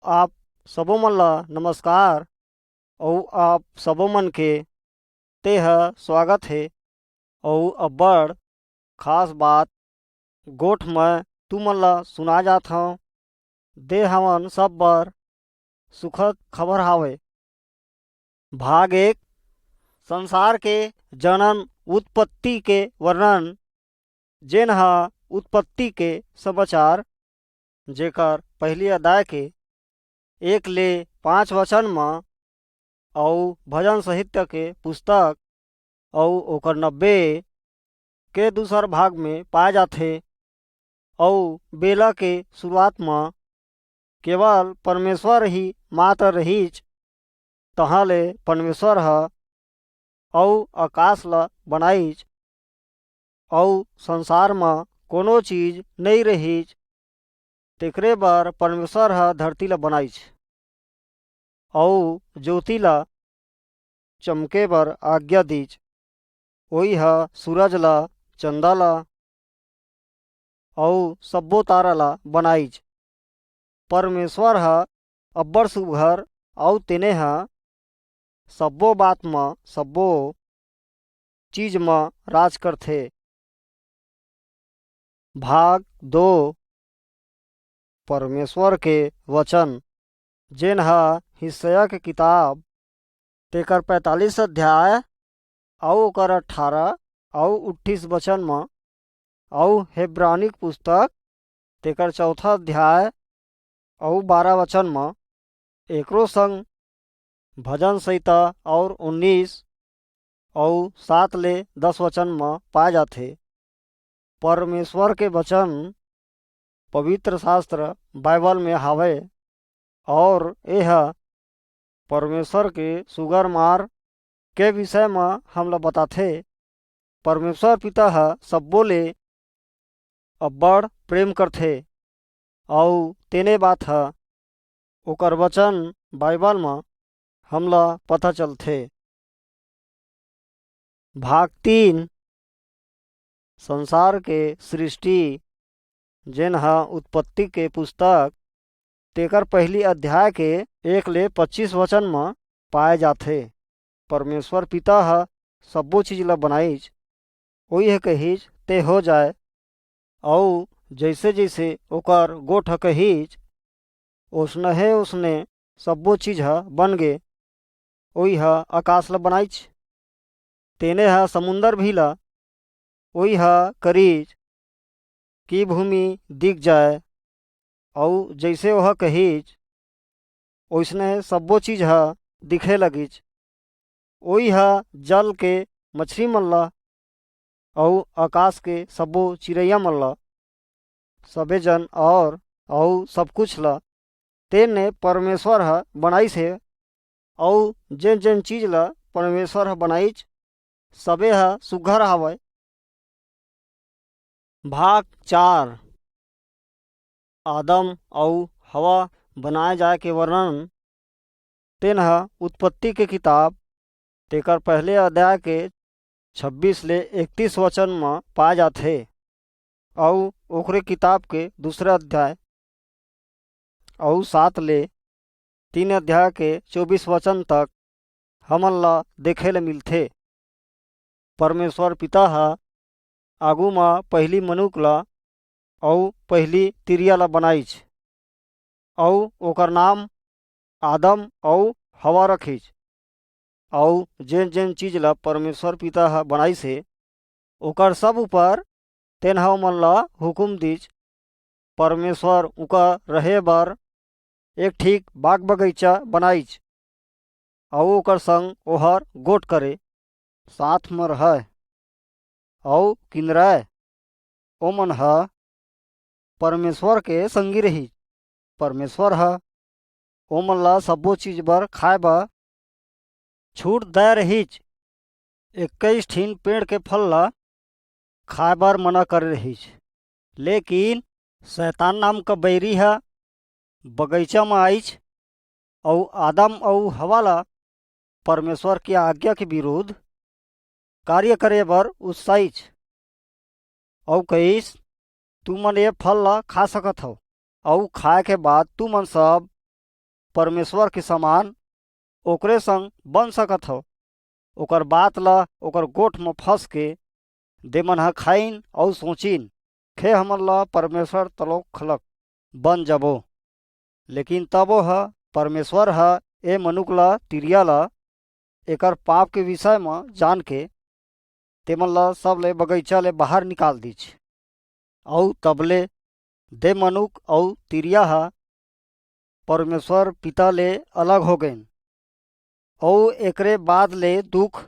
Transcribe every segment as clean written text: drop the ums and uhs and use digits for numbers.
आप सबो मन ला नमस्कार। अउ आप सबो मन के तेह स्वागत है। अउ अब्बड़ खास बात गोठ मैं तू मन ला सुना जात हूँ। दे हमन सब बर सुखद खबर हावे। भाग एक, संसार के जनन उत्पत्ति के वर्णन। जेन ह उत्पत्ति के समाचार जेकर पहली अध्याय के 1 ले 5 वचन में अउ भजन साहित्य के पुस्तक अउ ओकर 90 के दूसर भाग में पाए जाथे। अउ बेला के शुरुआत में केवल परमेश्वर ही मात्र रहीच। तहाँ ले परमेश्वर ह अउ आकाश ला बनाईच। अउ संसार में कोनो चीज नहीं रहीच। तेकरे बर परमेश्वर ह धरती ला बनाईच। अउ ज्योति ला चमके बर आज्ञा दीच। वही ह सूरज ला, चंदा ला अउ सब्बो तारा ला बनाईच। परमेश्वर ह अब्बड़ सुघर अउ तेने ह सब्बो बात में सब्बो चीज में राज करथे। भाग 2, परमेश्वर के वचन। जेन ह हिस्सा के किताब तेकर 45 अध्याय अउ ओकर 18 अउ 28 वचन में अउ हेब्रानिक पुस्तक तेकर 4 अध्याय अउ 12 वचन में एकरो संग भजन संहिता और 19 अउ 7 ले 10 वचन में पाए जाथे। परमेश्वर के वचन पवित्र शास्त्र बाइबल में हावे और यह परमेश्वर के सुगर मार के विषय में हमला बताथे। परमेश्वर पिता ह सब्बो ले अब्बड़ प्रेम करथे अउ तेने बात ह ओकर वचन बाइबल में हमला पता चलथे। भाग 3, संसार के सृष्टि। जेन ह उत्पत्ति के पुस्तक तेकर पहली अध्याय के 1 ले 25 वचन में पाए जाथे। परमेश्वर पिता ह सब्बो चीज ला बनाईच। वही है कहीच ते हो जाए। अउ जैसे जैसे ओकर गोठ कहीच ओसने सब्बो चीज ह बन गे। वही ह आकाश ला बनाईच। तेने ह समुंदर भी ला वही ह करीच कि भूमि दिख जाए। अउ जैसे वह कहीच ओसने सब्बो चीज ह दिखे लगीच। वही ह जल के मछली मन ला अउ आकाश के सब्बो चिड़ैया मन ला सबे जन और अउ सब कुछ ला तेने परमेश्वर ह बनाईस है। अउ जेन जेन चीज ला परमेश्वर ह बनाईच सबे ह सुघर हावय। भाग 4, आदम अउ हवा बनाए जाए के वर्णन। तेन ह उत्पत्ति के किताब तेकर पहले अध्याय के 26 ले 31 वचन में पाए जाथे। अउ ओकरे किताब के दूसरा अध्याय अउ 7 ले 3 अध्याय के 24 वचन तक हमन ला देखे ले मिलथे। परमेश्वर पिता ह आगू में पहली मनुक ला अउ पहली तिरिया ला बनाईच। अउ ओकर नाम आदम अउ हवा रखीच। अउ जेन जेन चीज ला परमेश्वर पिता ह बनाईस है ओकर सब ऊपर तेन ह मन ला हुकुम दीच। परमेश्वर उका रहे बर एक ठीक बाग बगीचा बनाईच। अउ ओकर संग ओहर गोठ करे साथ में रहय अउ किंदरय। ओमन ह परमेश्वर के संगी रही। परमेश्वर ह ओमन ला सब्बो चीज बर खाए बर छूट दे रहीच। 21 ठीन पेड़ के फल ला खाए बर मना करे रहीच। लेकिन शैतान नाम का बैरी ह बगीचा में आईच अउ आदम अउ हवा ला परमेश्वर की आज्ञा के विरुद्ध कार्य करे बर उत्साहिच। अउ कहीस तू मन ये फल ला खा सकत हो अउ खाए के बाद तू मन सब परमेश्वर के समान ओकरे संग बन सकत हो। ओकर बात ला ओकर गोठ में फंस के दे मन ह खाइन और सोचिन खे हमन ला परमेश्वर तलोक खलक बन जबो। लेकिन तबो ह परमेश्वर ह ए मनुख ला तिरिया ला एकर पाप के विषय में जान के तेमन ला सब ले बगीचा ले बाहर निकाल दीच। और तबले दे मनुख और तिरिया ह परमेश्वर पिता ले अलग हो गए। और एकरे बाद ले दुख,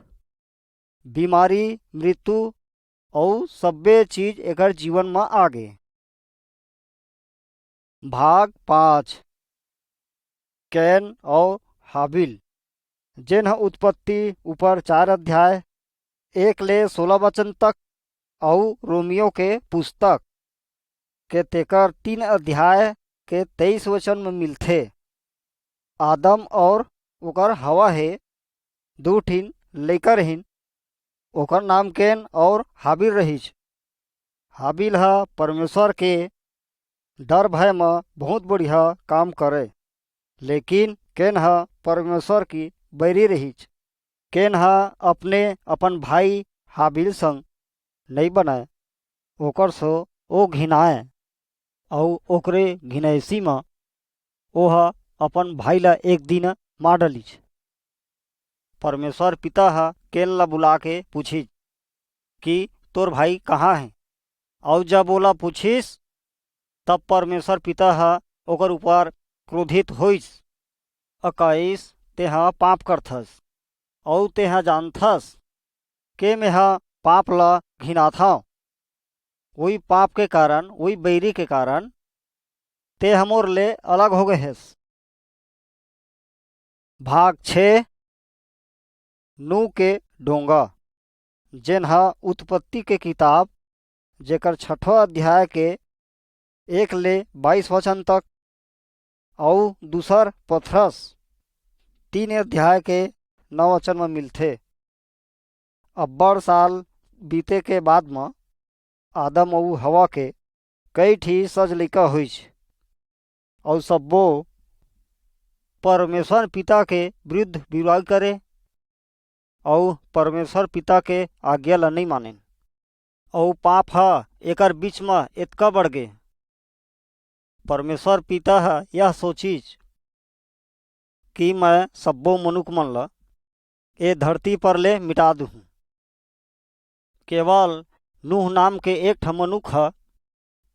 बीमारी, मृत्यु और सब्बे चीज एकर जीवन में आ गए। भाग 5 कैन और हाबिल। जेन ह उत्पत्ति ऊपर 4 अध्याय 1 ले 16 वचन तक और रोमियो के पुस्तक के तेकर 3 अध्याय के 23 वचन में मिलथे। आदम और ओकर हवा है दू ठिन लइका रहिन। ओकर नाम कैन और हाबिल रहीच। हाबिल ह परमेश्वर के डर भय में बहुत बढ़िया काम करे, लेकिन कैन ह परमेश्वर की बैरी रहीच। कैन ह अपने अपन भाई हाबिल संग नहीं बनाए, ओकर सो ओ घिनाए और ओकरे घिनैसी में ओह अपन भाई ला एक दिन मार डलिच। परमेश्वर पिता ह कैन ला बुला के पूछी कि तोर भाई कहाँ है। और जब ओला पूछिस तब परमेश्वर पिता ह ओकर ऊपर क्रोधित होइस। अकाइस तेहा पाप करथस और तेहा जानथस के मेहा पाप ला घिनाथा। वही पाप के कारण, वही बैरी के कारण ते हमोर ले अलग हो गए हेस। भाग 6 नू के डोंगा। जेन ह उत्पत्ति के किताब जेकर 6ठो अध्याय के 1 ले 22 वचन तक और दूसर पथरस 3 अध्याय के 9 वचन में मिलथे। अब्बड़ साल बीते के बाद में आदम और हवा के कई ठी सज लइका होइच और सब्बो परमेश्वर पिता के विरुद्ध विवाद करे और परमेश्वर पिता के आज्ञा ला नहीं माने। और पाप ह एकर बीच में इतका बढ़ गे। परमेश्वर पिता ह यह सोचिच कि मैं सब्बो मनुख मन ला ए धरती पर ले मिटा दूँ। केवल नूह नाम के एक ठा मनुख ह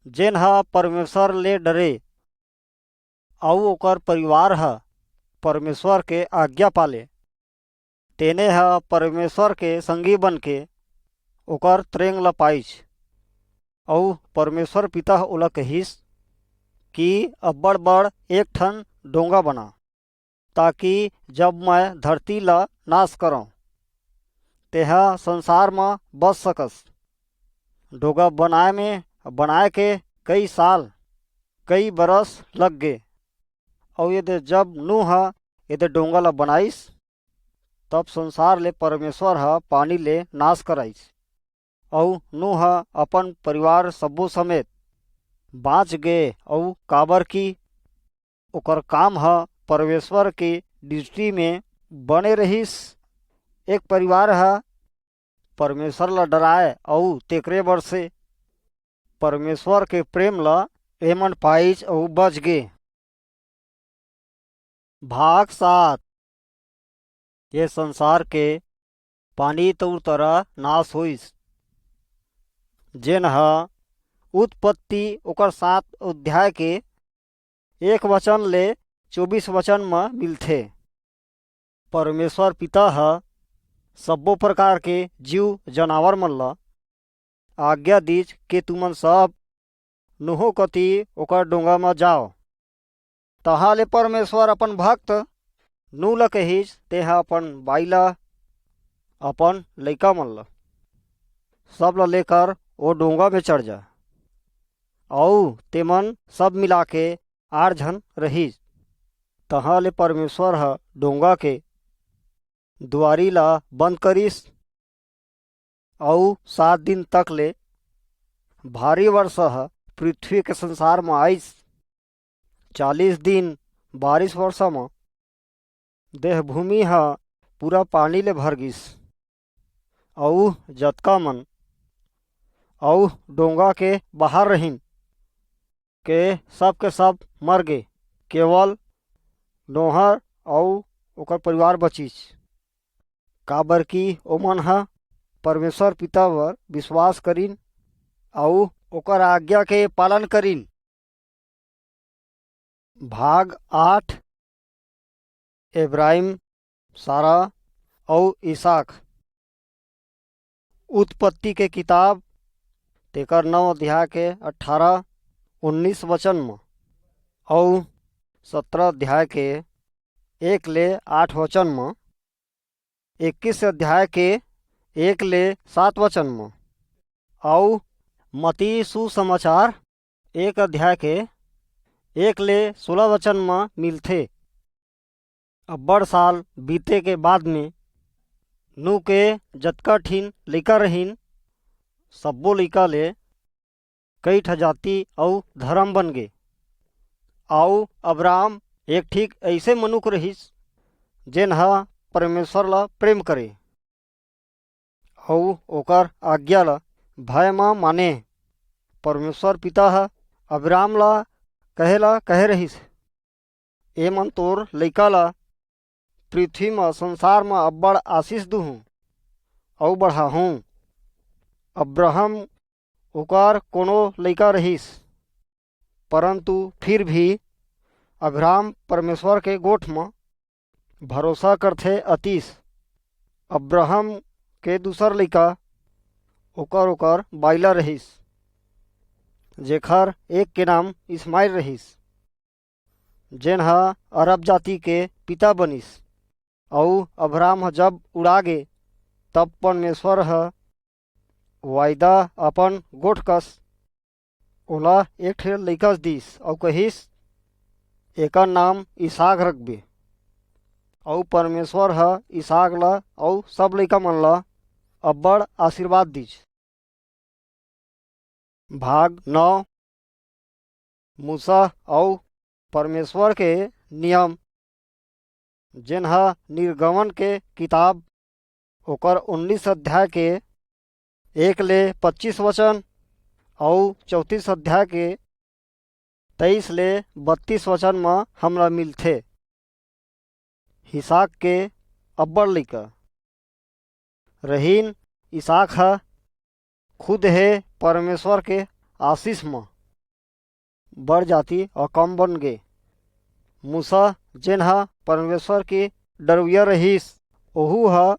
जेन ह परमेश्वर ले डरे और ओकर परिवार ह परमेश्वर के आज्ञा पाले। तेने ह परमेश्वर के संगी बन के ओकर त्रेंग ला पाइच। और परमेश्वर पिता ओला कहिस कि अब्बड़ बड़ एक ठन डोंगा बना, ताकि जब मैं धरती ला नाश करऊँ तेहा संसार में बच सकस। डोंगा बनाए के कई साल, कई बरस लग गए। और यदि जब नूह यदि डोंगा ला बनाइस तब संसार ले परमेश्वर ह पानी ले नाश कराइस। और नूह अपन परिवार सब्बो समेत बाँच गए। और काबर की ओकर काम ह परमेश्वर की दृष्टि में बने रहिस। एक परिवार ह परमेश्वर ला डराए और तेकरे बर से परमेश्वर के प्रेम ला एमन पाइच और बच गे। भाग 7 ये संसार के पानी तौर तरह नाश होइस। जेन ह उत्पत्ति ओकर 7 अध्याय के 1 वचन ले 24 वचन में मिलथे। परमेश्वर पिता ह सब्बो प्रकार के जीव जानवर मन ला आज्ञा दीज के तुमन सब नूह कती ओकर डोंगा में जाओ। तहाँ ले परमेश्वर अपन भक्त नूह ला कहिस तेहा अपन बाई ला, अपन लइका मन ला सब ला लेकर वो डोंगा में चढ़ जा। और तेमन सब मिला के 8 झन रहीस। तहाँ ले परमेश्वर ह डोंगा के दुआरी ला बंद करिस। और 7 दिन तक ले भारी वर्षा ह पृथ्वी के संसार में आइस। 40 दिन बारिश वर्षा में देहभूमि ह पूरा पानी ले भर गिस अउ जतका मन अउ डोंगा के बाहर रहिन के सब मर गे। केवल नोहर अउ ओकर परिवार बचिस, काबर कि ओमन ह परमेश्वर पिता वर विश्वास करिन अउ ओकर आज्ञा के पालन करिन। भाग 8 इब्राहिम, सारा अउ इसहाक। उत्पत्ति के किताब तेकर 9 अध्याय के 18-19 वचन में अउ 17 अध्याय के 1 ले 8 वचन में, 21 अध्याय के 1 ले 7 वचन में अउ मती सुसमाचार 1 अध्याय के 1 ले 16 वचन में मिलथे। अब्बड़ साल बीते के बाद में नू के जतका ठीन लइका रहिन सब्बो लइका ले कई ठा जाति अउ धर्म बन गे। अउ अब्राहम एक ठीक ऐसे मनुख रहिस जेन ह परमेश्वर ला प्रेम करे अउ ओकर आज्ञा ला भय म माने। परमेश्वर पिता ह अब्राहम ला कहे रहिस, ए मन तोर लइका ला पृथ्वी में संसार में अब्बड़ आशीष दूहूँ अउ बढ़ाहूँ। अब्राहम ओकर कोनो लइका रहिस, परंतु फिर भी अब्राहम परमेश्वर के गोठ में भरोसा करथे अतीस। अब्राहम के दूसर लइका ओकर बाइला रहिस, जेखर एक के नाम इस्माइल रहिस, जेन ह अरब जाति के पिता बनिस। अउ अब्राहम ह जब उड़ा गे तब परमेश्वर ह वायदा अपन गोठ कस ओला एक ठे लइका दिस अउ कहिस, एकर नाम इसहाक रखबे। अउ परमेश्वर ह इसहाक ला अउ सब लइका मन ला अब्बड़ आशीर्वाद दिस। भाग 9 मूसा अउ परमेश्वर के नियम, जेन ह निर्गमन के किताब ओकर 19 अध्याय के 1 ले 25 वचन अउ 34 अध्याय के 23 ले 32 वचन में हमला मिलथे। इसहाक के अब्बड़ लइका रहीन। इसहाक ह खुद हे परमेश्वर के आशीष में बड़ जाति और कम बन गे। मूसा जेन ह परमेश्वर के डरउया रहिस, ओहू ह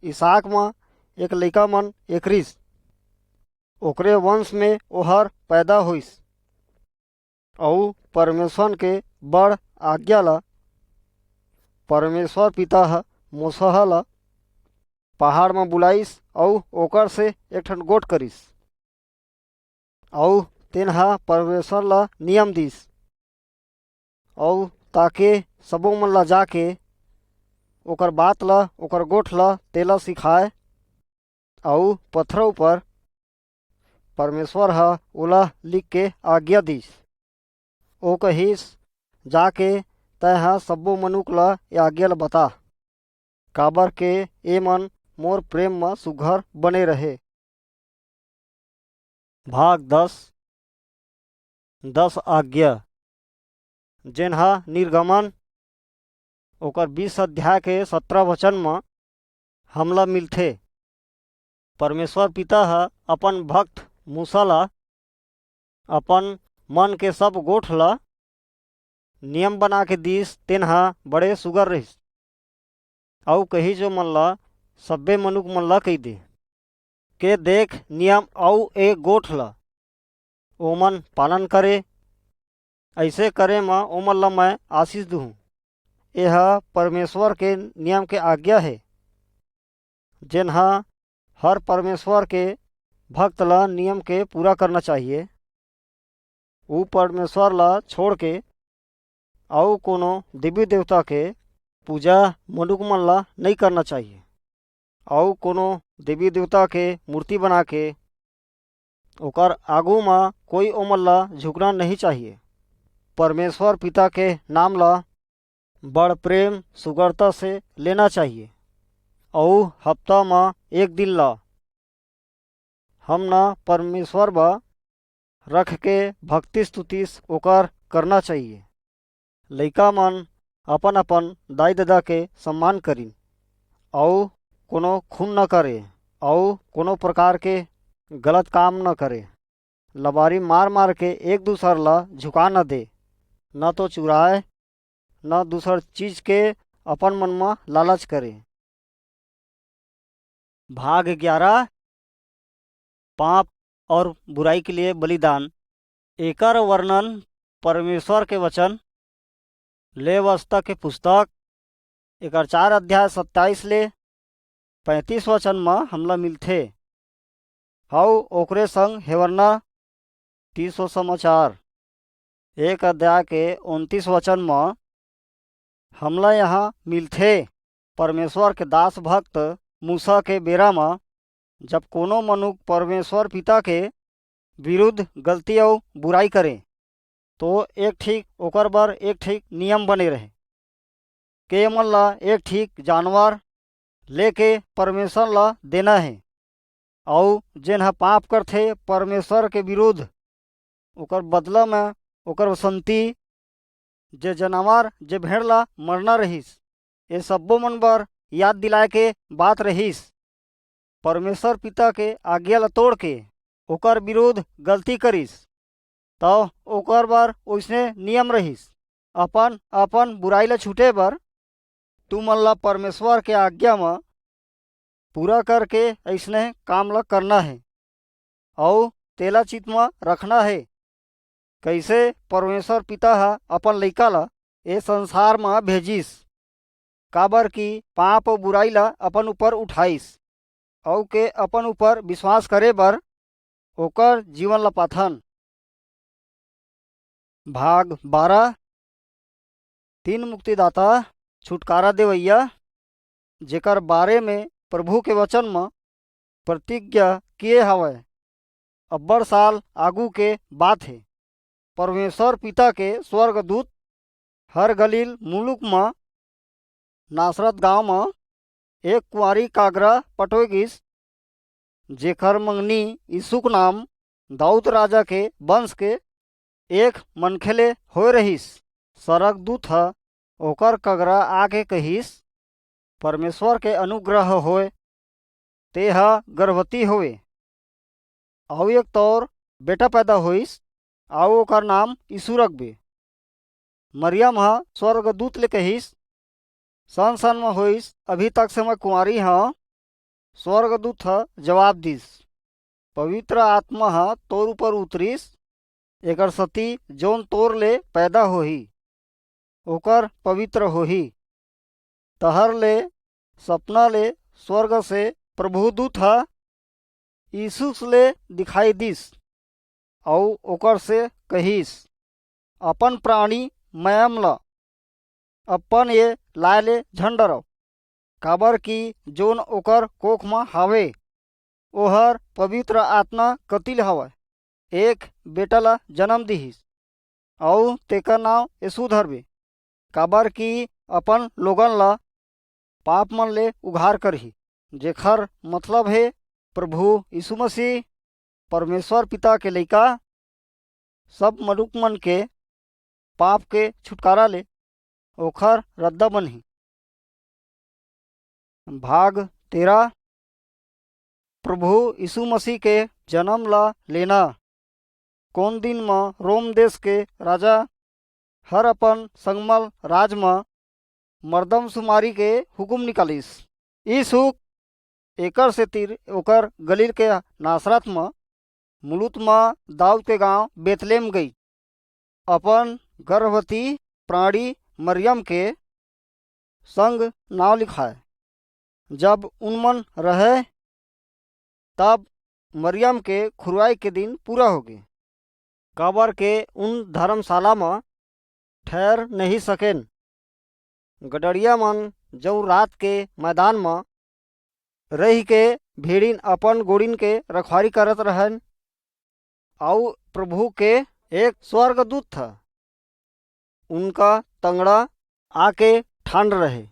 इसहाक में एक लइका मन एकरिस। ओकरे वंश में ओहर पैदा होइस अउ परमेश्वर के बड़ आज्ञा ला परमेश्वर पिता ह मूसा ला पहाड़ में बुलाइस अउ ओकर से एक ठन गोठ करिस अउ तेन ह परमेश्वर ला नियम दिस अउ ताके सबो मन ला जाके ओकर बात ला ओकर गोठ ला तेला सिखाए। अउ पत्थर ऊपर परमेश्वर ह ओला लिख के आज्ञा दिस। ओ कहिस, जाके तै ह सब्बो मनुख ला ये आज्ञा ला बता, काबर के ए मन मोर प्रेम में सुघर बने रहे। भाग 10 आज्ञा, जेन ह निर्गमन ओकर 20 अध्याय के 17 वचन में हमला मिलथे। परमेश्वर पिता ह अपन भक्त मूसा ला अपन मन के सब गोठ ला नियम बना के दिस। तेन ह बड़े सुगर रहिस अउ कही जो मन ला सब्बे मनुख मन ला कही दे के देख नियम अउ एक गोठ ला ओमन पालन करे, ऐसे करे म ओमन ला मैं आशीष दूँ। यह परमेश्वर के नियम के आज्ञा है, जेन ह हर परमेश्वर के भक्त ला नियम के पूरा करना चाहिए। वो परमेश्वर ला छोड़ के अउ कोनो देवी देवता के पूजा मनुख मन ला नहीं करना चाहिए अउ कोनो देवी देवता के मूर्ति बना के ओकर आगू में कोई ओमन ला झुकना नहीं चाहिए। परमेश्वर पिता के नाम ला बड़ प्रेम सुगरता से लेना चाहिए। और हफ्ता में एक दिन ला हम न परमेश्वर बा रख के भक्ति स्तुतिस ओकर करना चाहिए। लइका मन अपन अपन दाई दादा के सम्मान करी और कोनो खून न करे और कोनो प्रकार के गलत काम न करे। लबारी मार मार के एक दूसर ला झुका न दे, न तो चुराए न दूसर चीज के अपन मन में लालच करे। भाग 11 पाप और बुराई के लिए बलिदान। एकर वर्णन परमेश्वर के वचन लेवावस्था के पुस्तक एकर 4 अध्याय 27 ले 35 वचन में हमला मिलथे। हाउ ओकरे संग हेवरना 30 समाचार 1 अध्याय के 29 वचन में हमला यहाँ मिलथे। परमेश्वर के दास भक्त मूसा के बेरा में जब कोनो मनुष्य परमेश्वर पिता के विरुद्ध गलती और बुराई करे तो एक ठीक ओकर बर एक ठीक नियम बने रहे के मन ला एक ठीक जानवर लेके परमेश्वर ला देना है। और जेन ह पाप करथे परमेश्वर के विरुद्ध ओकर बदला में ओकर वसंती जे जानवर जे भेड़ ला मरना रहीस। ये सब्बो मन बर याद दिलाए के बात रहीस। परमेश्वर पिता के आज्ञा ला तोड़ के ओकर विरुद्ध गलती करिस तो ओकर बर ओइसने नियम रहीस। अपन अपन बुराई ला छूटे बर तू मन ला परमेश्वर के आज्ञा में पूरा करके ऐसने काम ला करना है और तेला चित में रखना है। कैसे परमेश्वर पिता हा अपन लइका ला ए संसार में भेजिस काबर की पाप और बुराई ला अपन ऊपर उठाइस और के अपन ऊपर विश्वास करे बर ओकर जीवन ला पाथन। भाग 12 तीन मुक्तिदाता छुटकारा देवैया जेकर बारे में प्रभु के वचन में प्रतिज्ञा किए हवय अब्बड़ साल आगू के बात है। परमेश्वर पिता के स्वर्गदूत हर गलील मुलुक में नासरत गांव में एक कुंवारी कागरा पटोय गिस जेकर मंगनी यीशु नाम दाऊद राजा के वंश के एक मनखेले होय रहीस। सरकदूत ह ओकर कगरा आके कहिस परमेश्वर के अनुग्रह होय ते ह गर्भवती होवे और एक तौर बेटा पैदा होइस और ओकर नाम यीशु रखबे। मरियम ह स्वर्गदूत ले कहिस सन सन में होइस अभी तक से मैं कुंवारी हाँ। स्वर्गदूत ह जवाब दिस पवित्र आत्मा ह तोर ऊपर उतरिस एकर सती जोन तोर ले पैदा होही ओकर पवित्र होही। तहर ले सपना ले स्वर्ग से प्रभुदूत ह यीशु ले दिखाई दिस और ओकर से कहिस अपन प्राणी मयम ला अपन ये लाए ले झंडरव काबर की जोन ओकर कोख में हावे ओहर पवित्र आत्मा कतिल हवय एक बेटा ला जन्म दिहिस और तेकर नाम यीशु धरबे काबर की अपन लोगन ला पाप मन ले उघार करही जेखर मतलब है प्रभु यीशु मसीह परमेश्वर पिता के लइका सब मनुख मन के पाप के छुटकारा ले ओखर रद्दा बनही। भाग 13 प्रभु यीशु मसीह के जन्म ला लेना। कौन दिन में रोम देश के राजा हर अपन संगमल राज में मर्दमशुमारी के हुक्म निकालिस। इस हुक एकर से तीर ओकर गलील के नासरत में मुलुत में दाऊद के गांव बेतलेम गई अपन गर्भवती प्राणी मरियम के संग नाव लिखाए। जब उनमन रहे तब मरियम के खुरवाई के दिन पूरा हो गए काबर के उन धर्मशाला में ठहर नहीं सकेन। गडरिया मन जो रात के मैदान में रह के भेड़िन अपन गोड़िन के रखवारी करत रहन। और प्रभु के एक स्वर्गदूत था उनका तंगड़ा आके ठांड रहे।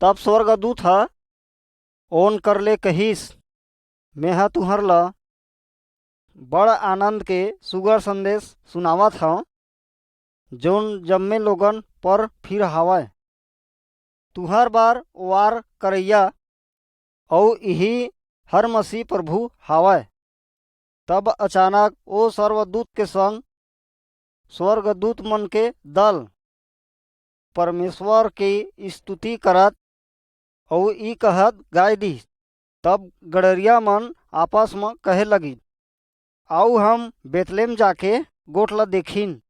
तब स्वर्गदूत ह ओन कर ले कहिस, मैं तुहर ला बड़ आनंद के सुगर संदेश सुनावत हूँ, जोन जम्मे लोगन पर फिर हावय। तुहर बार वार करैया और यही हर मसीह प्रभु हावय। तब अचानक ओ सर्वदूत के संग स्वर्गदूत मन के दल परमेश्वर की स्तुति करत और ई कहत गाय दी। तब गड़रिया मन आपस में कहे लगी, आओ हम बेतलेम जाके गोठला देखिन।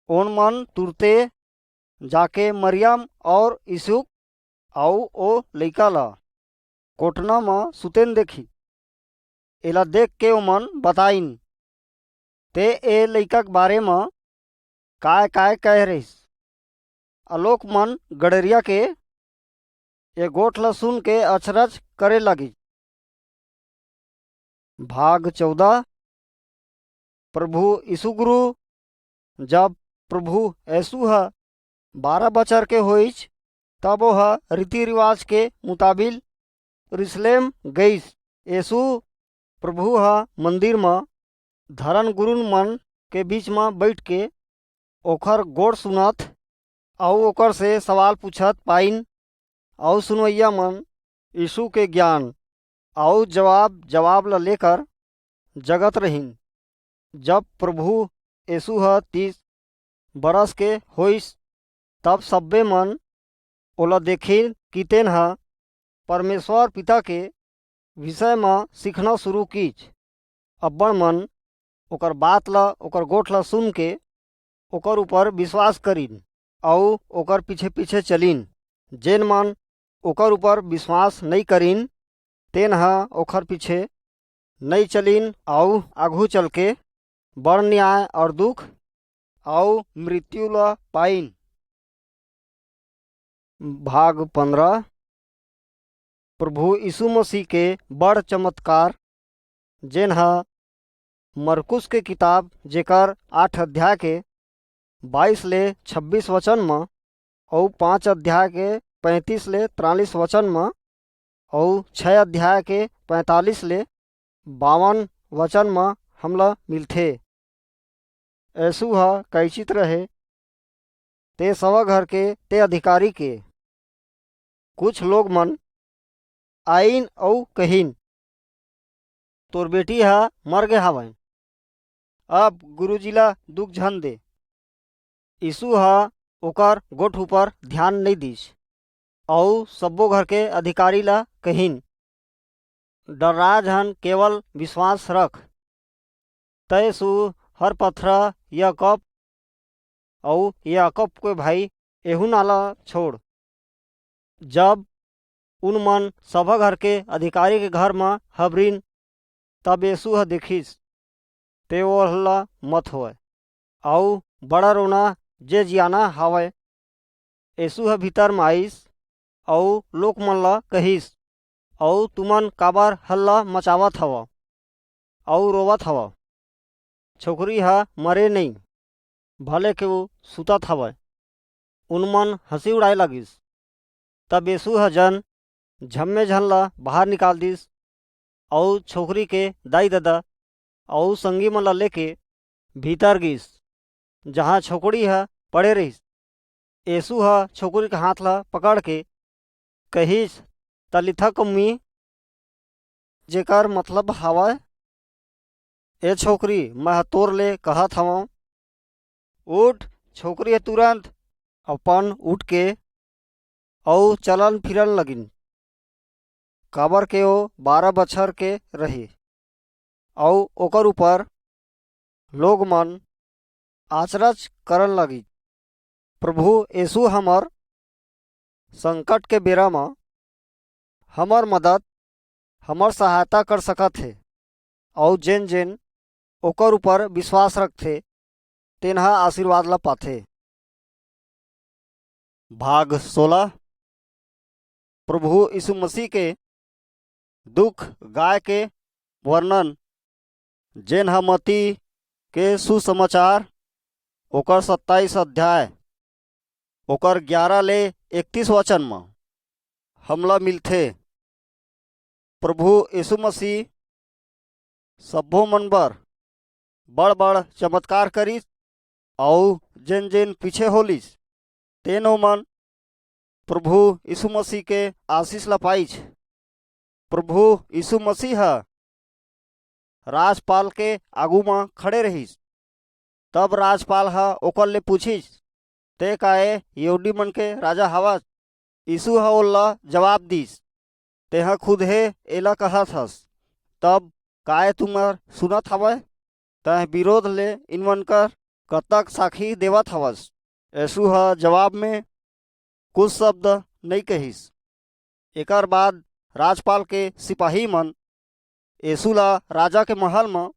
ओन मन तुरते जाके मरियम और यूसुफ आओ ओ लइका ला कोटना में सुतेन देखी। एला देख के ओमन बताइन ते ए लइका के बारे में काय काय कह रहीस। आलोक मन गड़रिया के ये गोठला सुन के अचरज करे लगी। भाग 14। प्रभु यीशु गुरु जब प्रभु यीशु 12 बछर के होइच तब वह रीति रिवाज के मुताबिक यरूशलेम गईस। यीशु प्रभु मंदिर में धरन गुरुन मन के बीच में बैठ के ओखर गोड़ सुनत और ओकर से सवाल पूछत पाइन और सुनवैया मन यीशु के ज्ञान और जवाब ला लेकर जगत रहीन। जब प्रभु यीशु 30 बरस के होइस तब सब्बे मन ओला देखिन कि तेन परमेश्वर पिता के विषय में सीखना शुरू कीच। अब्बड़ मन ओकर बात ला ओकर गोठ ला सुन के ओकर ऊपर विश्वास करीन और ओकर पीछे पीछे चलीन। जेन मन ओकर ऊपर विश्वास नहीं करीन तेन ओकर पीछे नहीं चलीन और आगू चल के बड़ न्याय और दुख और मृत्यु ला पाइन। भाग 15। प्रभु यीशु मसीह के बड़ चमत्कार जेन मरकुस के किताब जेकर 8 अध्याय के 22 ले 26 वचन में और 5 अध्याय के 35 ले 43 वचन में और 6 अध्याय के 45 ले 52 वचन में हमला मिलथे। यीशु कैचित रहे ते सवा घर के ते अधिकारी के कुछ लोग मन आइन और कहिन, तोर बेटी मर गए हवय, अब गुरुजी ला दुख झन दे। यीशु ओकर गोठ ऊपर ध्यान नहीं दीस और सब्बो घर के अधिकारी ला कहिन, डराज हन केवल विश्वास रख। तयसु हर पथरा याकूब और याकूब के भाई एहू नाला छोड़। जब उन मन सभा घर के अधिकारी के घर में हबरीन तब यीशु देखिस ते वो हल्ला मत होय और बड़ा रोना जे जियाना हावय। यीशु भीतर में आइस और लोक मन ला कहिस, और तुमन काबर हल्ला मचावत हव और रोवत हव। छोकरी मरे नहीं, भले के वो सुतत हवय। उनमन हंसी उड़ाए लगिस। तब यीशु जन झम्मे झन ला बाहर निकाल दिस और छोकरी के दाई दादा और संगी मन ला लेके भीतर गिस जहाँ छोकरी पड़े रहीस। यीशु छोकरी के हाथ ला पकड़ के कहिस, तलिथा कुम्मी, जेकर मतलब हावय, ए छोकरी मैं तोर ले कहत हवं, उठ। छोकरी तुरंत अपन उठ के और चलन फिरन लगिन। काबर के वो 12 बछर के रही और ओकर ऊपर लोग मन आचरज करन लगी। प्रभु यीशु हमर संकट के बेरा में हमर मदद हमर सहायता कर सकत है और जेन जेन ओकर ऊपर विश्वास रखथे तेन आशीर्वाद ला पाथे। भाग 16। प्रभु यीशु मसीह के दुख गाय के वर्णन जेन मती के सुसमाचार ओकर 27 अध्याय ओकर 11 ले 31 वचन में हमला मिलथे। प्रभु यीशु मसीह सब्बो मन बर बड़ बड़ चमत्कार करिस और जेन जेन पीछे होलिस तेनो मन प्रभु यीशु मसीह के आशीष ला पाइच। प्रभु यीशु मसीह राजपाल के आगू में खड़े रहिस। तब राजपाल ओकर ले पूछिस, ते काहे यहूदी मन के राजा हवस? यीशु ओला जवाब दिस, तेहा खुद हे एला कहत हस। तब काहे तुमर सुनत हवय? तह विरोध ले इनमन कर कतक साखी देवत हवस? यीशु जवाब में कुछ शब्द नहीं कहिस। एकर बाद राजपाल के सिपाही मन यीशु ला राजा के महल में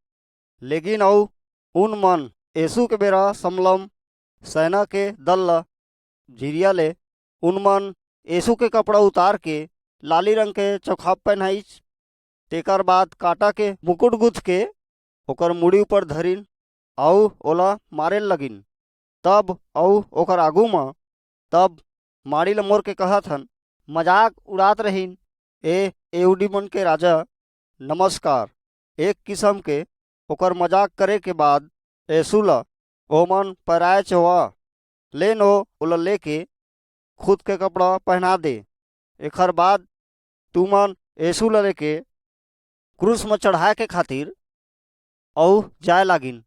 लेगिन और उन मन यीशु के बेरा समलम सेना के दल ला झिरिया ले उन मन यीशु के कपड़ा उतार के लाली रंग के चौखाप पहनाइच। तेकर बाद काटा के मुकुट गुथ के ओकर मुड़ी ऊपर धरिन और ओला मारे लगिन। तब और ओकर आगू में तब माड़ी ल मोर के कहत हन, मजाक उड़ात रहीन ए यहूदी मन के राजा नमस्कार। एक किस्म के ओकर मजाक करे के बाद यीशु ला ओमन पराए चोवा लेन ओला लेके खुद के कपड़ा पहना दे। एकर बाद तुमन यीशु ला लेके क्रूस में चढ़ाए के खातिर और जाए लागिन।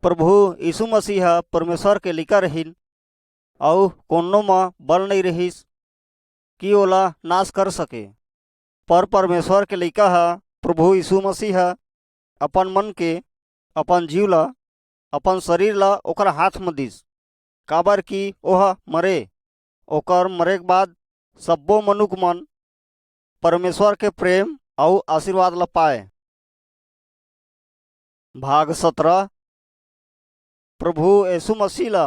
प्रभु यीशु मसीह परमेश्वर के लिका रहीन और कोनो में बल नहीं रहीस कि ओला नाश कर सके। पर परमेश्वर के लइका प्रभु यीशु मसीह अपन मन के अपन जीव ला अपन शरीर ला ओकर हाथ में दिस, काबर कि ओह मरे। ओकर मरे के बाद सब्बो मनुख मन परमेश्वर के प्रेम और आशीर्वाद ला पाए। भाग 17 प्रभु यीशु मसीह ला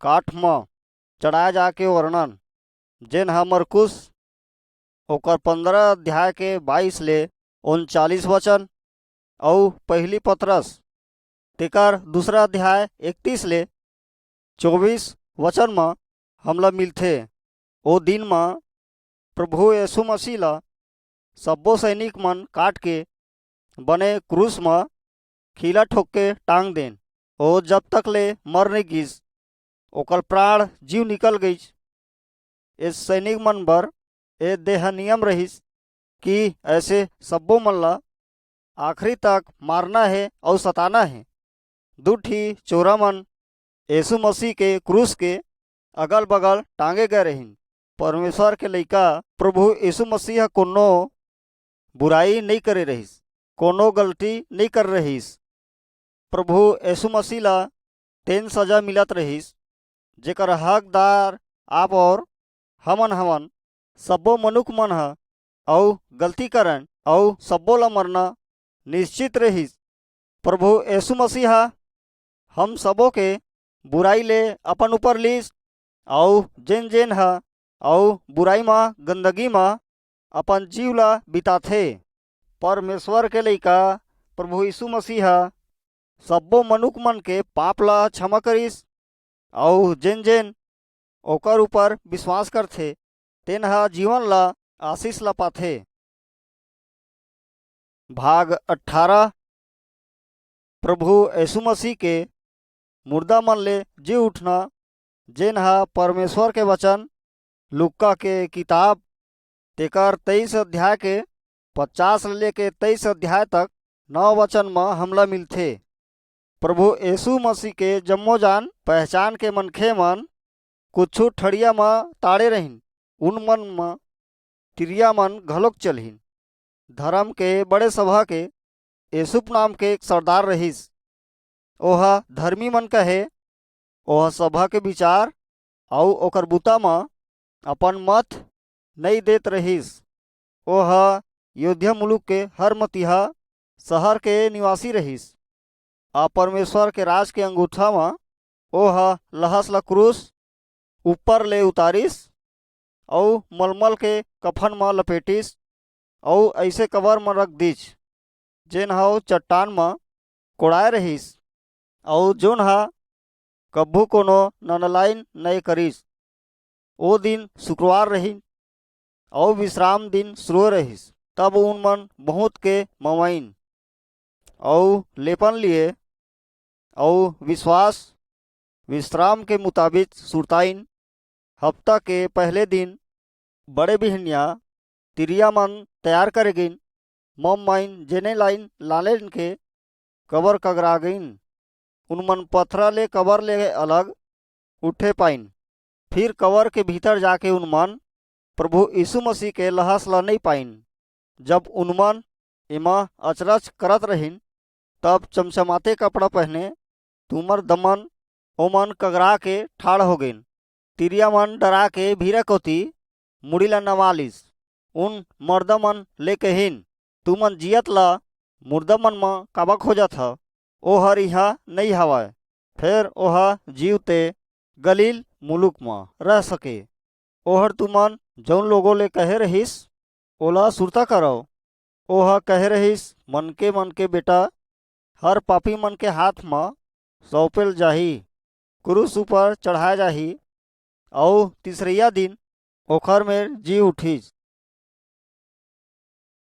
काठ में चढ़ाए जाके वर्णन, जेन मरकुस ओकर 15 अध्याय के 22 ले 39 वचन और पहली पतरस तेकर दूसरा अध्याय 31 ले 24 वचन में हमला मिलथे। ओ दिन में प्रभु यीशु मसीह ला सब्बो सैनिक मन काट के बने क्रूस में खीला ठोक के टांग देन। ओ जब तक ले मर नहीं गिस ओकर प्राण जीव निकल गईच। इस सैनिक मन बर ए देह नियम रहिस कि ऐसे सब्बो मन ला आखिरी तक मारना है और सताना है। दूठी चोरा मन यीशु मसीह के क्रूस के अगल बगल टांगे गए रहिन। परमेश्वर के लइका प्रभु यीशु मसीह कोनो बुराई नहीं करे रहिस, कोनो गलती नहीं कर रहिस। प्रभु यीशु मसीह ला तेन सजा मिलत रहिस जेकर हकदार आप और हमन सब्बो मनुख मन और गलती करन और सब्बो ला मरना निश्चित रहिस। प्रभु यीशु मसीह हम सबों के बुराई ले अपन ऊपर लीस और जेन जेन और बुराई में गंदगी में अपन जीव ला बिताथे। परमेश्वर के लइका प्रभु यीशु मसीह सब्बो मनुख मन के पाप ला क्षमा करिस और जेन जेन ओकर ऊपर विश्वास करथे तेन जीवन ला आशीष ला पाथे। भाग 18 प्रभु यीशु मसीह के मुर्दा मन ले जी उठना, जेन परमेश्वर के वचन लुक्का के किताब तेकर 23 अध्याय के 50 ले के 23 अध्याय तक 9 वचन में हमला मिलथे। प्रभु यीशु मसीह के जम्मो जान पहचान के मनखे मन कुछ ठड़िया में ताड़े रहिन। उन मन में तिरिया मन घलोक चलहिन। धर्म के बड़े सभा के यीशुप नाम के एक सरदार रहिस। ओह धर्मी मन कहे ओह सभा के विचार और ओकर बुता में अपन मत नहीं देत रहिस। ओह योध्या मुलुक के हरमतिहा शहर के निवासी रहिस। आ परमेश्वर के राज के अंगूठा में ओह लहस ला क्रूस ऊपर ले उतारिस और मलमल के कफन में लपेटिस और ऐसे कबर में रख दीच जेन चट्टान में कोड़ाए रहिस और जोन कभू कोनो ननलाइन नहीं करीस। ओ दिन शुक्रवार रही और विश्राम दिन शुरू रहीस। तब उन मन बहुत के मवाइन और लेपन लिए और विश्वास विश्राम के मुताबिक सुरताइन। हफ्ता के पहले दिन बड़े बिहनिया तिरिया मन तैयार करेगिन। मम माइन जेने लाइन लालेन के कबर कगरा गईन। उनमन पथरा ले कबर ले अलग उठे पाइन। फिर कबर के भीतर जाके उनमन प्रभु यीशु मसीह के लहस ला नहीं पाइन। जब उनमन इमा अचरज करत रहीन तब चमचमाते कपड़ा पहने तुमर दमन ओमन कगरा के ठाड़ हो गईन। तिरिया मन डरा के भीरा कोती मुड़ीला नवालिस। उन मर्दा मन ले कहीन तुमन जियत ला मुर्दा मन म काबा खोजत ह। ओहर इहा नहीं हवय। फिर ओहा जीवते गलील मुलुक म रह सके। ओहर तुमन जौन लोगों ले कहे रहीस ओला सुरता करो। ओहा कहे रहीस मन के बेटा हर पापी मन के हाथ म सौंपेल जाही, क्रूस ऊपर चढ़ाया जाही और तीसरिया दिन ओखर में जी उठीस।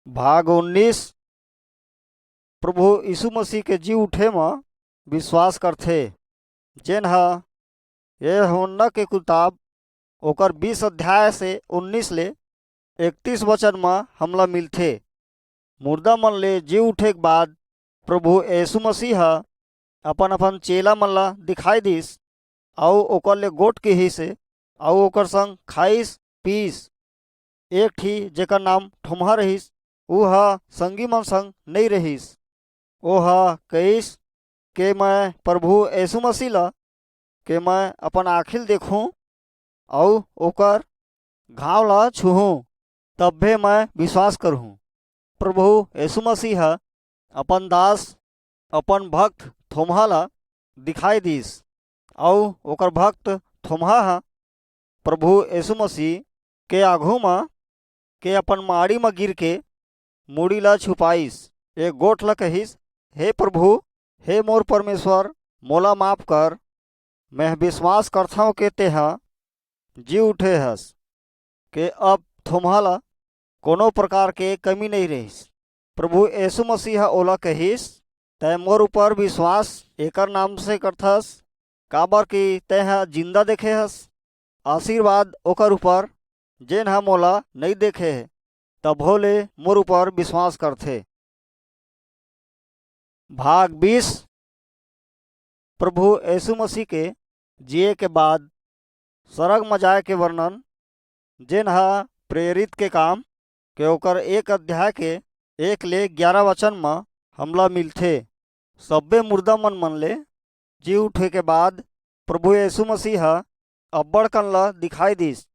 भाग 19 प्रभु यीशु मसीह के जी उठे में विश्वास करथे। जेन ह ये यूहन्ना के किताब ओकर 20 अध्याय से 19 ले 31 वचन में हमला मिलथे। मुर्दा मन ले जी उठे के बाद प्रभु यीशु मसीह ह अपन अपन चेला मन ला दिखाई दिस और ओकर ले गोट के ही से और ओकर संग खाइस पीस। एक ठी जेकर नाम ठोमहा रहीस ऊ ह संगी मन संग नहीं रहीस। ओ ह कहीस के मैं प्रभु यीशु मसीह ला के मैं अपन आँखिल देखूं और ओकर घाव ला छूहूं तब्बे मैं विश्वास करूँ। प्रभु यीशु मसीह अपन दास अपन भक्त थोमहा ला दिखाई दिस और ओकर भक्त थोमहा ह प्रभु यीशु मसीह के आघू में के अपन माड़ी में गिर के मुड़ी ला छुपाइस। एक गोठ ला कहिस हे प्रभु हे मोर परमेश्वर मोला माफ कर। मैं विश्वास करता हूँ के तेहा जी उठे हस के अब थोमहा ला कोनो प्रकार के कमी नहीं रहीस। प्रभु यीशु मसीह ओला कहिस तै मोर ऊपर विश्वास एकर नाम से करथस काबर कि तेहा जिंदा देखे हस। आशीर्वाद ओकर ऊपर जेन ह मोला नहीं देखे है तभो ले मोर ऊपर विश्वास करथे। भाग 20 प्रभु यीशु मसीह के जिए के बाद स्वर्ग में जाए के वर्णन। जेन ह प्रेरित के काम के ओकर 1 अध्याय के 1 ले 11 वचन में हमला मिलथे। सब्बे मुर्दा मन ले जी उठे के बाद प्रभु यीशु मसीह अब्बड़ कन ला दिखाई दिस।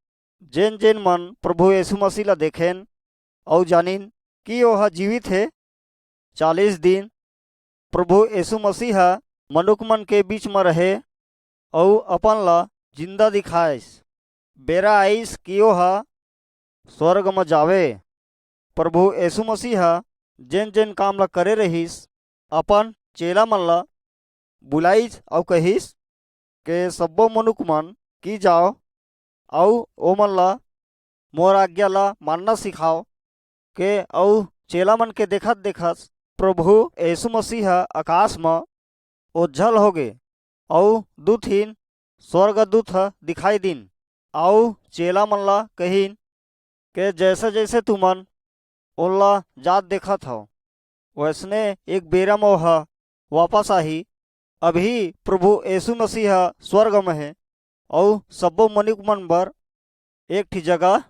जेन जेन मन प्रभु यीशु मसीह ला देखेन और जानिन कि ओह जीवित है। 40 दिन प्रभु यीशु मसीह मनुख मन के बीच में रहे और अपन ला जिंदा दिखाइस। बेरा आइस कि ओह स्वर्ग में जावे। प्रभु यीशु मसीह जेन जेन काम ला करे रहीस अपन चेला मन ला बुलाइस और कहिस के सब्बो मनुख मन की जाओ और ओमन ला मोर आज्ञा ला मानना सिखाओ के और चेला मन के देखत देखत प्रभु यीशु मसीह आकाश में ओझल हो गए और दूतहीन स्वर्गदूत दिखाई दिन और चेला मन ला कहीन के जैसे जैसे तुमन ओला जात देखत हो वैसने एक बेरा में वह वापस आही। अभी प्रभु यीशु मसीह स्वर्ग में है और सब्बो मनुख मन बर एक ठी जगह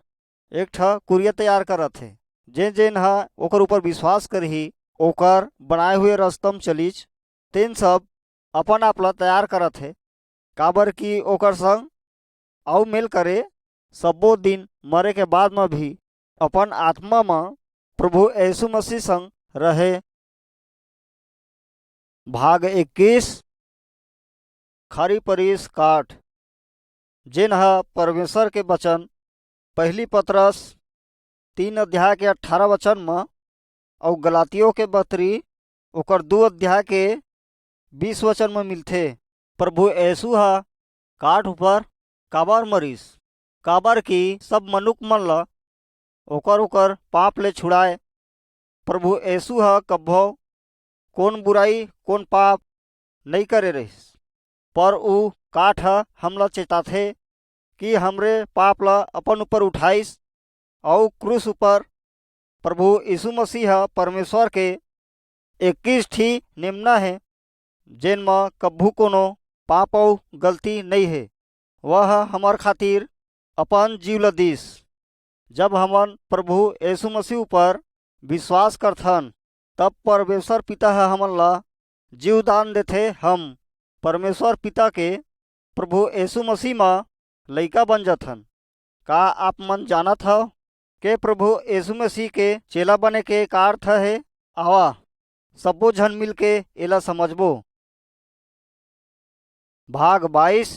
एक ठा कुरिया तैयार करत है। जेन जेन हा ओकर ऊपर विश्वास करही ओकर बनाए हुए रस्तम चलीच तेन सब अपन आप ला तैयार करत है काबर कि ओकर संग आउ मेल करे सब्बो दिन मरे के बाद में भी अपन आत्मा में प्रभु यीशु मसीह संग रहे। भाग 21 खरी परिस काठ। जेन ह परमेश्वर के वचन पहली पतरस 3 अध्याय के 18 वचन में और गलातियों के 32 ओकर 2 अध्याय के 20 वचन में मिलथे। प्रभु यीशु ह काठ ऊपर काबर मरीस, काबर की सब मनुख मन ल ओकर पाप ले छुड़ाए। प्रभु यीशु ह कब्बो कौन बुराई कौन पाप नहीं करे रहिस, पर ऊ काठ ह हमला चेताथे कि हमरे पाप ल अपन ऊपर उठाइस। और क्रूस ऊपर प्रभु यीशु मसीह ह परमेश्वर के 21 ठी निमना है, जेन म कभू कोनो पाप अउ गलती नहीं है। वह हमार खातिर अपन जीव ल दीस। जब हमन प्रभु यीशु मसीह ऊपर विश्वास करथन तब परमेश्वर पिता ह हमन ला जीव दान देथे। हम परमेश्वर पिता के प्रभु यीशु मसीह म लइका बन जाथन। का आप मन जानत हव के प्रभु यीशु मसीह के चेला बने के का अर्थ है? आवा सब्बो झन मिल के एला समझबो। भाग 22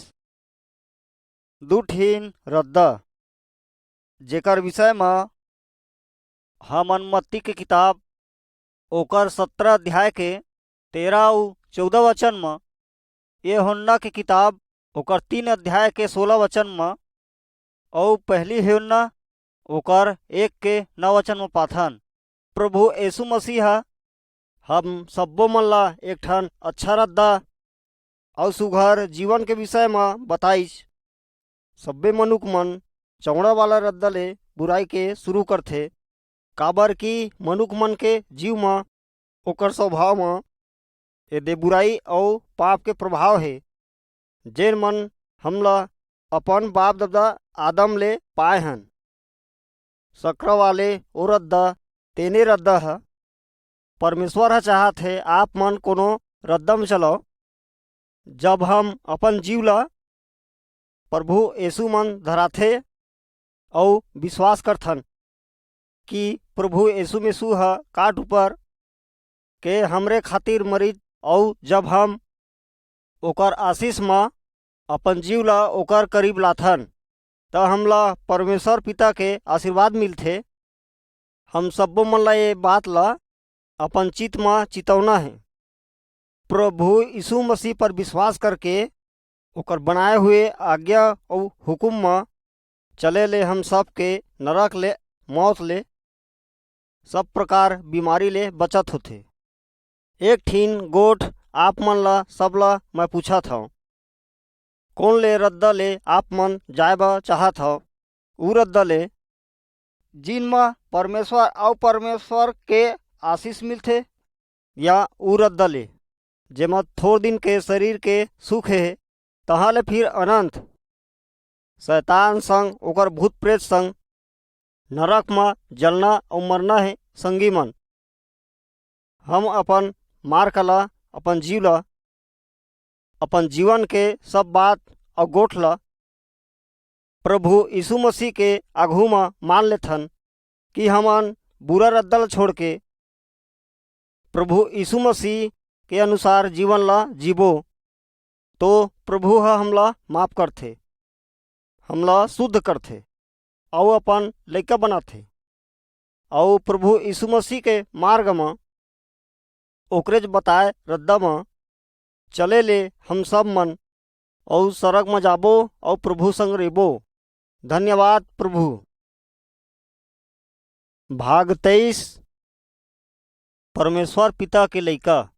दू ठीन रद्दा, जेकर विषय में हमन मत्ती के किताब ओकर 17 अध्याय के 13 और 14 वचन में, यूहन्ना के किताब ओकर 3 अध्याय के 16 वचन में और पहली यूहन्ना ओकर 1 के 9 वचन में पाथन। प्रभु यीशु मसीह हम सब्बो मन ला एक ठन अच्छा रद्दा और सुघर जीवन के विषय में बताइस। सब्बे मनुख मन चौड़ा वाला रद्दा ले बुराई के शुरू करथे, काबर की मनुख मन के जीव में ओकर स्वभाव में यदि बुराई और पाप के प्रभाव है, जेन मन हमला अपन बाप दादा आदम ले पाए हन। सक्र वाले ओ रद्दा तेने रद्दा है। परमेश्वर ह चाहत है आप मन कोनो रद्दा में चलो। जब हम अपन जीव ला प्रभु यीशु मन धराथे और विश्वास करथन कि प्रभु यीशु मसीह ह काट ऊपर के हमरे खातिर मरीज, और जब हम ओकर आशीष में अपन जीव ला ओकर करीब लाथन त हमला परमेश्वर पिता के आशीर्वाद मिलथे। हम सब्बो मन ला ये बात ला अपन चित्त में चितौना है। प्रभु यीशु मसीह पर विश्वास करके ओकर बनाए हुए आज्ञा और हुकुम में चले ले हम सब के नरक ले, मौत ले, सब प्रकार बीमारी ले बचत होथे। एक ठीन गोठ आप मन ला सब ला मैं पूछत हूँ, कौन ले रद्दा ले आप मन जाए बा चाहत हव? ऊ रद्दा ले जिन में परमेश्वर और परमेश्वर के आशीष मिलथे, या ऊ रद्दा ले जेमा थोड़ दिन के शरीर के सुख है, तहाँ ले फिर अनंत शैतान संग ओकर भूत प्रेत संग नरक में जलना और मरना है संगी मन। हम अपन मार्ग ला, अपन जीव ला, अपन जीवन के सब बात और गोठ ला प्रभु यीशु मसीह के आघू में मान लेथन कि हमन बुरा रद्दा ला छोड़ के प्रभु यीशु मसीह के अनुसार जीवन ला जीबो, तो प्रभु ह हमला माफ करथे, हमला शुद्ध करथे और अपन लइका बनाथे। और प्रभु यीशु मसीह के मार्ग में ओकरेज बताए रद्दा में चले ले हम सब मन और सरग में जाबो और प्रभु संग रेबो। धन्यवाद प्रभु। भाग 23 परमेश्वर पिता के लइका,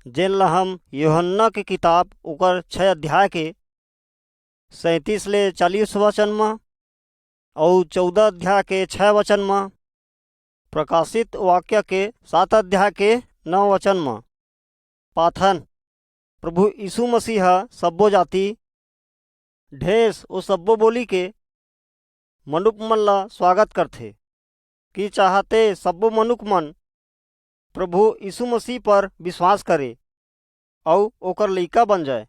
जेन ला हम यूहन्ना के किताब ओकर 6 अध्याय के 37 ले 40 वचन में और 14 अध्याय के 6 वचन में, प्रकाशित वाक्य के 7 अध्याय के 9 वचन में पाथन। प्रभु यीशु मसीह सब्बो जाति ढेस ओ सब्बो बोली के मनुख मन ला स्वागत करथे कि चाहते सब्बो मनुख मन प्रभु यीशु मसीह पर विश्वास करे और ओकर लइका बन जाए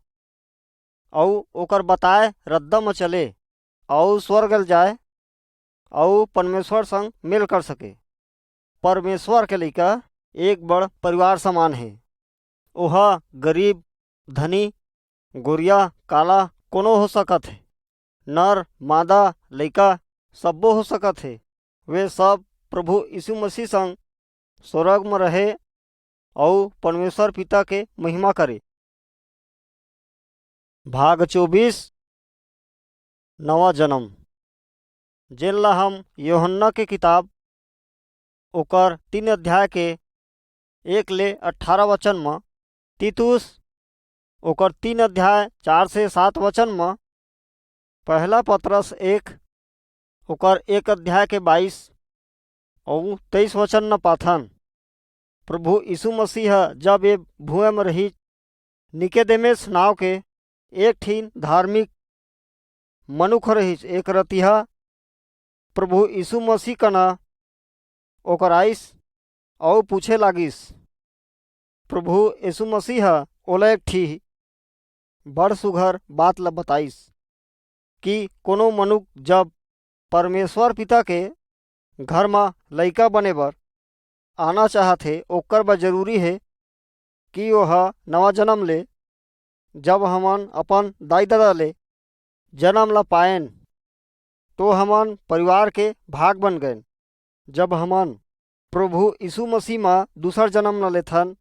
और ओकर बताए रद्दा में चले और स्वर्ग जाए और परमेश्वर संग मेल कर सके। परमेश्वर के लइका एक बड़ परिवार समान है। ओहा गरीब, धनी, गोरिया, काला कोनो हो सकत है, नर, मादा, लइका सब्बो हो सकत है। वे सब प्रभु यीशु मसीह संग स्वर्ग में रहे और परमेश्वर पिता के महिमा करे। भाग 24 नवा जन्म। जेन ला हम यूहन्ना के किताब ओकर 3 अध्याय के 1 ले 18 वचन में, तीतुस ओकर 3 अध्याय 4 से 7 वचन में, पहला पतरस 1 ओकर 1 अध्याय के 22 और 23 वचन न पाथन। प्रभु यीशु मसीह जब ये भूए में रही, निकेदेमेस नाव के एक ठीन धार्मिक मनुख रहीस। एक रतिहा प्रभु यीशु मसीह कना ओकर आइस और पूछे लागिस। प्रभु यीशु मसीह ओला एक ठी बड़ सुघर बात ला बताइस कि कोनो मनुख जब परमेश्वर पिता के घर में लइका बने बर आना चाहथे, ओकर बर जरूरी है कि वह नवा जन्म ले। जब हमन अपन दाई दादा ले जन्म ला पाएन तो हमन परिवार के भाग बन गए। जब हमन प्रभु यीशु मसीह में दूसर जन्म न लेथन,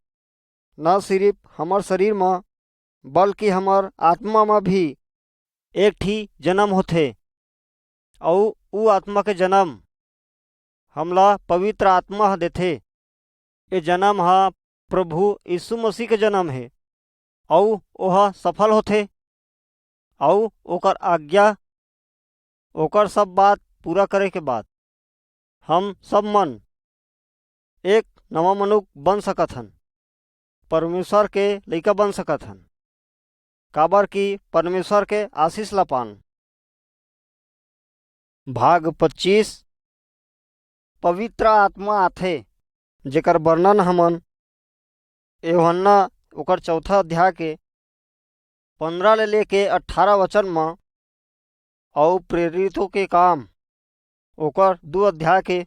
न सिर्फ हमार शरीर में बल्कि हमार आत्मा में भी एक ठी जन्म होथे। और उ आत्मा के जन्म हमला पवित्र आत्मा देथे। ये जन्म हा प्रभु यीशु मसीह के जन्म है और वह सफल होथे और ओकर आज्ञा ओकर सब बात पूरा करे के बाद हम सब मन एक नवा मनुख बन सकत हन, परमेश्वर के लइका बन सकत हन। काबर की परमेश्वर के आशीष ला पान। भाग 25 पवित्र आत्मा आथे, जेकर वर्णन हमन यूहन्ना ओकर 4 अध्याय के 15 ले लेके 18 वचन में और प्रेरितों के काम ओकर 2 अध्याय के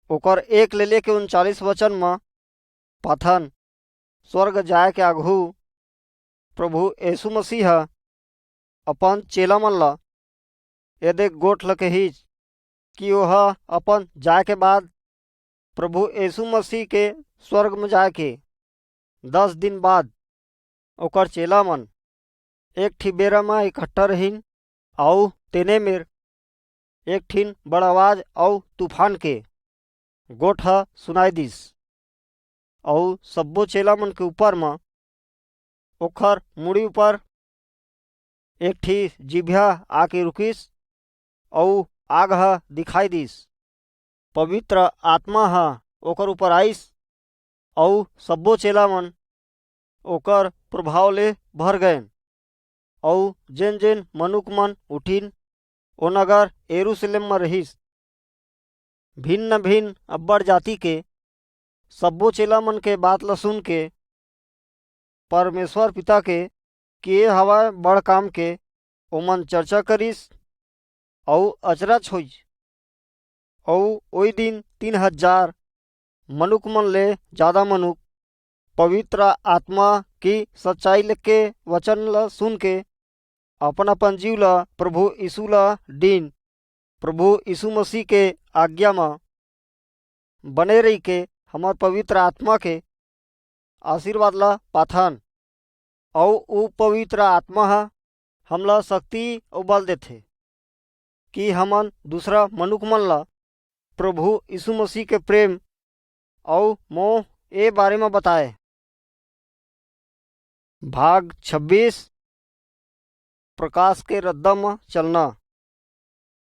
ओकर 1 ले लेके 39 वचन में पाथन। स्वर्ग जाए के आघू प्रभु यीशु मसीह अपन चेला मन ला यदि गोठ ल कहिस कि वह अपन जाए के बाद प्रभु यीशु मसीह के स्वर्ग में जाए के 10 दिन बाद ओकर चेला मन एक ठी बेरा में इकट्ठा रहीन और तेने मेर एक ठीन बड़ आवाज और तूफान के गोठ सुनाई दिस। और सब्बो चेला मन के ऊपर में ओखर मुड़ी ऊपर एक ठी जिभ्या आके रुकिस और आग दिखाई दिस। पवित्र आत्मा ओकर ऊपर आइस और सब्बो चेला मन ओकर प्रभाव ले भर गए। और जेन जेन मनुख मन उठिन ओ नगर यरूशलेम में रहीस। भिन्न भिन्न अब्बड़ जाति के सब्बो चेला मन के बात ला सुन के परमेश्वर पिता के किए हवा बड़ काम के ओमन चर्चा करिस और अचरज होई। और ओई दिन 3000 मनुख मन ले ज़्यादा मनुख पवित्र आत्मा की सच्चाई लेके वचन ला सुन के अपन अपन जीव ला प्रभु यीशु ला दीन प्रभु यीशु मसीह के आज्ञा में बने रही के हमार पवित्र आत्मा के आशीर्वाद ला पाथन। और वो पवित्र आत्मा हमला शक्ति और बल देथे कि हमन दूसरा मनुख मन ला प्रभु यीशु मसीह के प्रेम और मोह ए बारे में बताए। भाग 26 प्रकाश के रद्दा में चलना,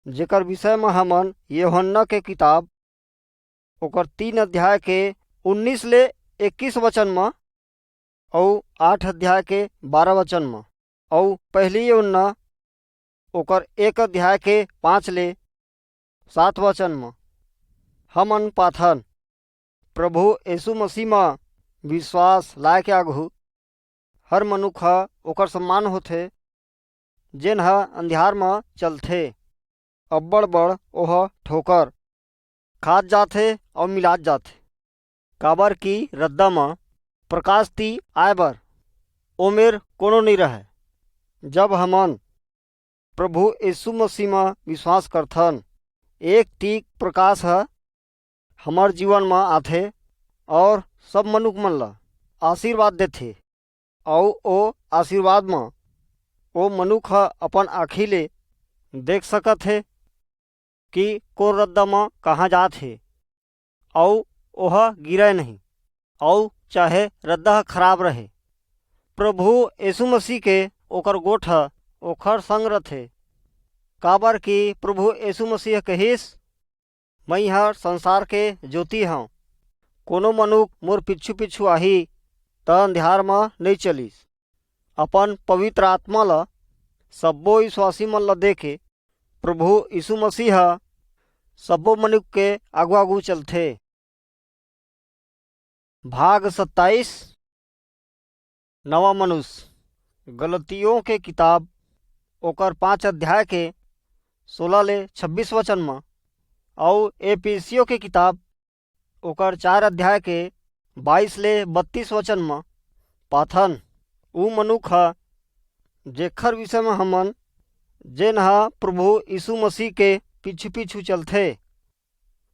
जेकर विषय में हमन यूहन्ना के किताब ओकर 3 अध्याय के 19 ले 21 वचन में और 8 अध्याय के 12 वचन में और पहली यूहन्ना ओकर 1 अध्याय के 5 ले 7 वचन में हमन पाथन। प्रभु यीशु मसीह में विश्वास लाए के आघू हर मनुख ओकर सम्मान होथे जेन अंधियार में चलथे। अब्बड़ बड़ ओह ठोकर खात जाथे और मिलात जाथे। काबर की रद्दा में प्रकाश ती आए बर ओमेर कोनो नहीं रहे। जब हमन प्रभु यीशु मसीह में विश्वास करथन, एक तीक प्रकाश हमार जीवन में आथे और सब मनुख मन ला आशीर्वाद देथे। और ओ आशीर्वाद में ओ मनुख ह अपन आँखी ले देख सकत हे कि को रद्दा म कहाँ जात हे अउ ओह गिरे नहीं, अउ चाहे रद्दा ह खराब रहे। प्रभु यीशु मसीह के ओकर गोठ ह ओखर संग रथे, काबर कि प्रभु यीशु मसीह कहिस, मैं हर संसार के ज्योति हूँ। कोनो मनुख मोर पिछू पिछू आही त अंधियार म नहीं चलिस। अपन पवित्र आत्मा ल सब्बो विश्वासी मन ल देके प्रभु यीशु मसीह ह सब्बो मनुख के आगू आगू चलथे। भाग 27 नवा मनुष्य। गलतियों के किताब ओकर 5 अध्याय के 16 ले 26 वचन में और एफिसियों के किताब ओकर 4 अध्याय के 22 ले 32 वचन में पाथन उ मनुख ह जेखर विषय में हमन जेन ह प्रभु यीशु मसीह के पीछू पीछू चलथे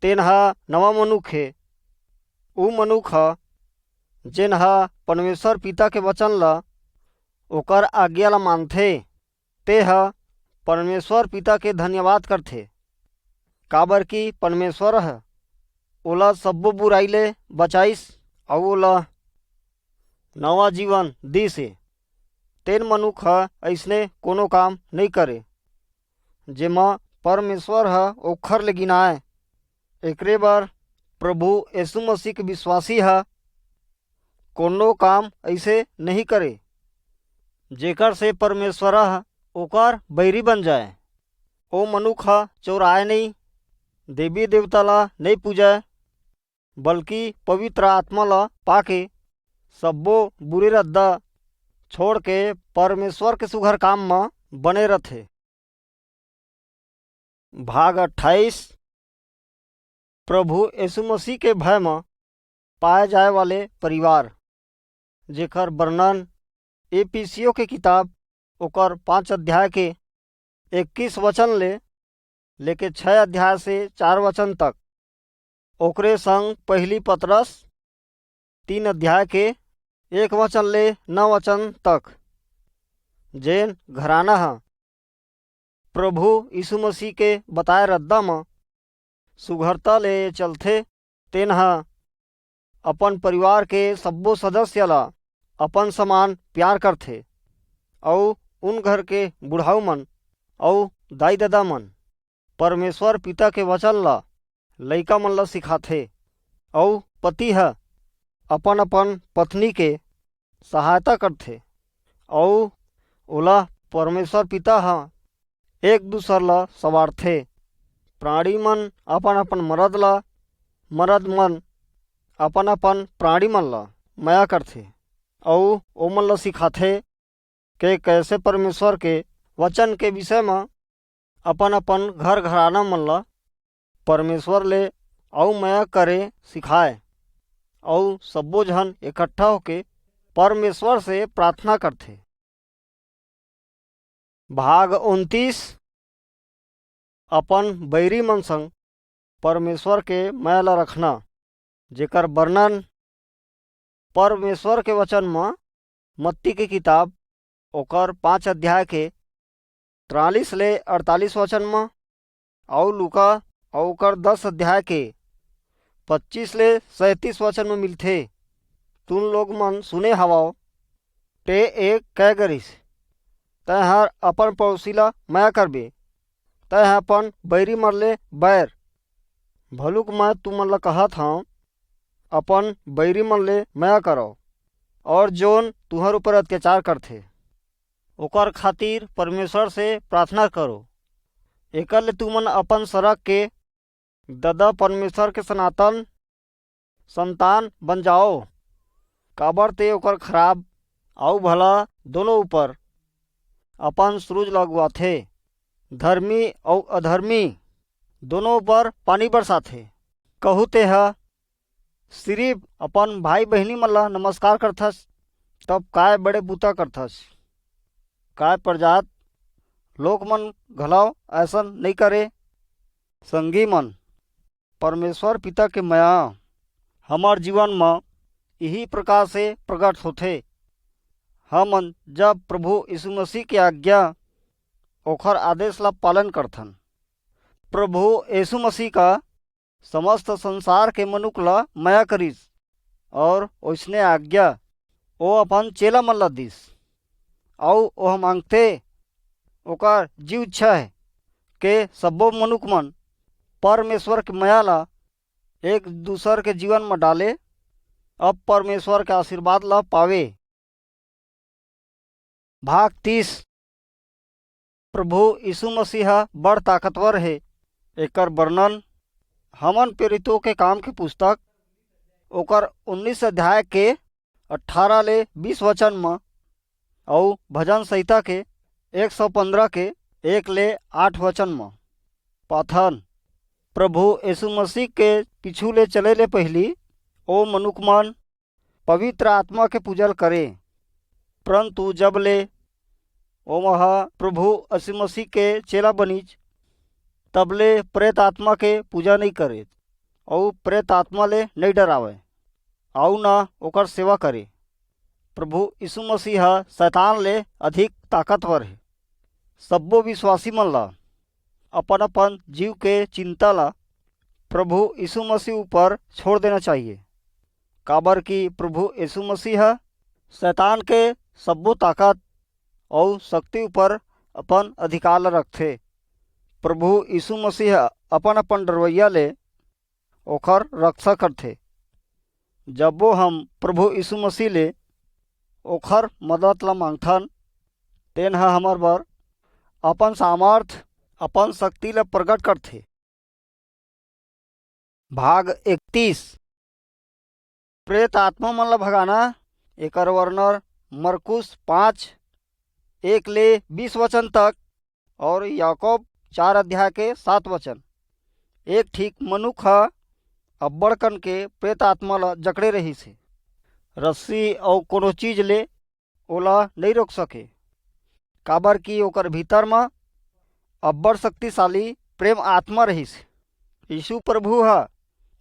तेन ह नवा मनुख हे। उ मनुख ह जेन ह परमेश्वर पिता के वचन ल ओकर आज्ञा ल मानथे ते ह परमेश्वर पिता के धन्यवाद करथे, काबर कि परमेश्वर ह ओला सब्बो बुराई ले बचाइस अउ ओला नवा जीवन दिस हे। तेन मनुख ह ऐसने कोनो काम नहीं करे जेमा परमेश्वर ह ओखर ले गिनाए। एकरे बर प्रभु यीशु मसीह के विश्वासी ह कोनो काम ऐसे नहीं करे जेकर से परमेश्वर ह ओकर बैरी बन जाए। ओ मनुख ह चोराए नहीं, देवी देवता ला नहीं पूजाए, बल्कि पवित्र आत्मा ला पाके सब्बो बुरे रद्दा छोड़ के परमेश्वर के सुघर काम में बने रथे। भाग 28 प्रभु यीशु मसीह के भय में पाए जाए वाले परिवार, जेकर वर्णन एफिसियों के किताब ओकर 5 अध्याय के 21 वचन ले लेके 6 अध्याय से 4 वचन तक, ओकरे संग पहली पतरस 3 अध्याय के 1 वचन ले 9 वचन तक, जेन घराना ह प्रभु यीशु मसीह के बताए रद्दा में सुघरता ले चलथे तेन ह अपन परिवार के सब्बो सदस्य ला अपन समान प्यार करथे और उन घर के बुढ़ाऊ मन और दाई दादा मन परमेश्वर पिता के वचन ला लइका मन ला सिखाथे। और पति है अपन अपन पत्नी के सहायता करथे और ओला परमेश्वर पिता ह एक दूसर ला सवारथे। प्राणी मन अपन अपन मरद ला, मरद मन अपन अपन प्राणी मन ला माया करथे और ओमन ला सिखाथे कि कैसे परमेश्वर के वचन के विषय में अपन अपन घर घराना मन ला परमेश्वर ले और माया करे सिखाए और सब्बो जन इकट्ठा होके परमेश्वर से प्रार्थना करथे। भाग 29 अपन बैरी मन संग परमेश्वर के माया ला रखना, जेकर वर्णन परमेश्वर के वचन में मत्ती के किताब ओकर 5 अध्याय के 43 ले 48 वचन में और लूका ओकर 10 अध्याय के 25 ले 37 वचन में मिलथे। तुम लोग मन सुने हवाओ ते एक कै गरिस, तै हर अपन पड़ोसी ला माया करबे, तै अपन बैरी मन ले बैर। भलुक मैं तुमन ला कहत हूँ, अपन बैरी मन ले माया करो और जोन तुहर ऊपर अत्याचार करथे ओकर खातिर परमेश्वर से प्रार्थना करो। एकर ले तुमन अपन सड़क के दादा परमेश्वर के सनातन संतान बन जाओ, काबर ते ओकर खराब आउ भला दोनों ऊपर अपन सूरज लगवाथे, धर्मी और अधर्मी दोनों ऊपर पानी बरसाथे। कहू ते ह सिर्फ अपन भाई बहनी मन ला नमस्कार करथस तब काय बड़े बूता करथस, काय प्रजात लोग मन घलाव ऐसा नहीं करे। संगी मन, परमेश्वर पिता के माया हमार जीवन में यही प्रकार से प्रकट होथे। हमन जब प्रभु यीशु मसीह की आज्ञा ओखर आदेश ला पालन करथन। प्रभु यीशु मसीह का समस्त संसार के मनुख ला माया करिस और उसने आज्ञा वो अपन चेला मन ला दिस। और वह मांगते ओकर जीव इच्छा है कि सब्बो मनुख मन परमेश्वर के माया ला एक दूसर के जीवन में डाले, अब परमेश्वर के आशीर्वाद ला पावे। भाग 30। प्रभु यीशु मसीह बड़ ताकतवर है। एकर वर्णन हमन प्रेरितों के काम की पुस्तक ओकर 19 अध्याय के 18 ले 20 वचन में और भजन संहिता के 115 के 1 ले 8 वचन में पाथन। प्रभु यीशु मसीह के पीछू ले चले ले पहली ओ मनुख मन पवित्र आत्मा के पूजल करे, परंतु जब ले ओ महा प्रभु यीशु मसीह के चेला बनीज तबले प्रेत आत्मा के पूजा नहीं करे और प्रेत आत्मा ले नहीं डरावे और ना ओकर सेवा करे। प्रभु यीशु मसीह शैतान ले अधिक ताकतवर है। सब्बो विश्वासी मन ला अपन अपन जीव के चिंता ला प्रभु यीशु मसीह ऊपर छोड़ देना चाहिए, काबर कि प्रभु यीशु मसीह शैतान के सब्बो ताकत और शक्ति ऊपर अपन अधिकार ला रखथे। प्रभु यीशु मसीह अपन अपन डरवैया ले ओखर रक्षा करथे। जब वो हम प्रभु यीशु मसीह ले ओखर मदद ला मांगथन तेन ह हमर बर अपन सामर्थ अपन शक्ति ला प्रकट करथे। भाग 31। प्रेत आत्मा मन ला भगाना। एकर वर्णन मरकुस 5 1 ले 20 वचन तक और याकूब 4 अध्याय के 7 वचन। एक ठीक मनुख अब्बड़ कन के प्रेत आत्मा ला जकड़े रही से, रस्सी और कोनो चीज ले ओला नहीं रोक सके, काबर कि ओकर भीतर में अब्बड़ शक्तिशाली प्रेम आत्मा रही से। यीशु प्रभु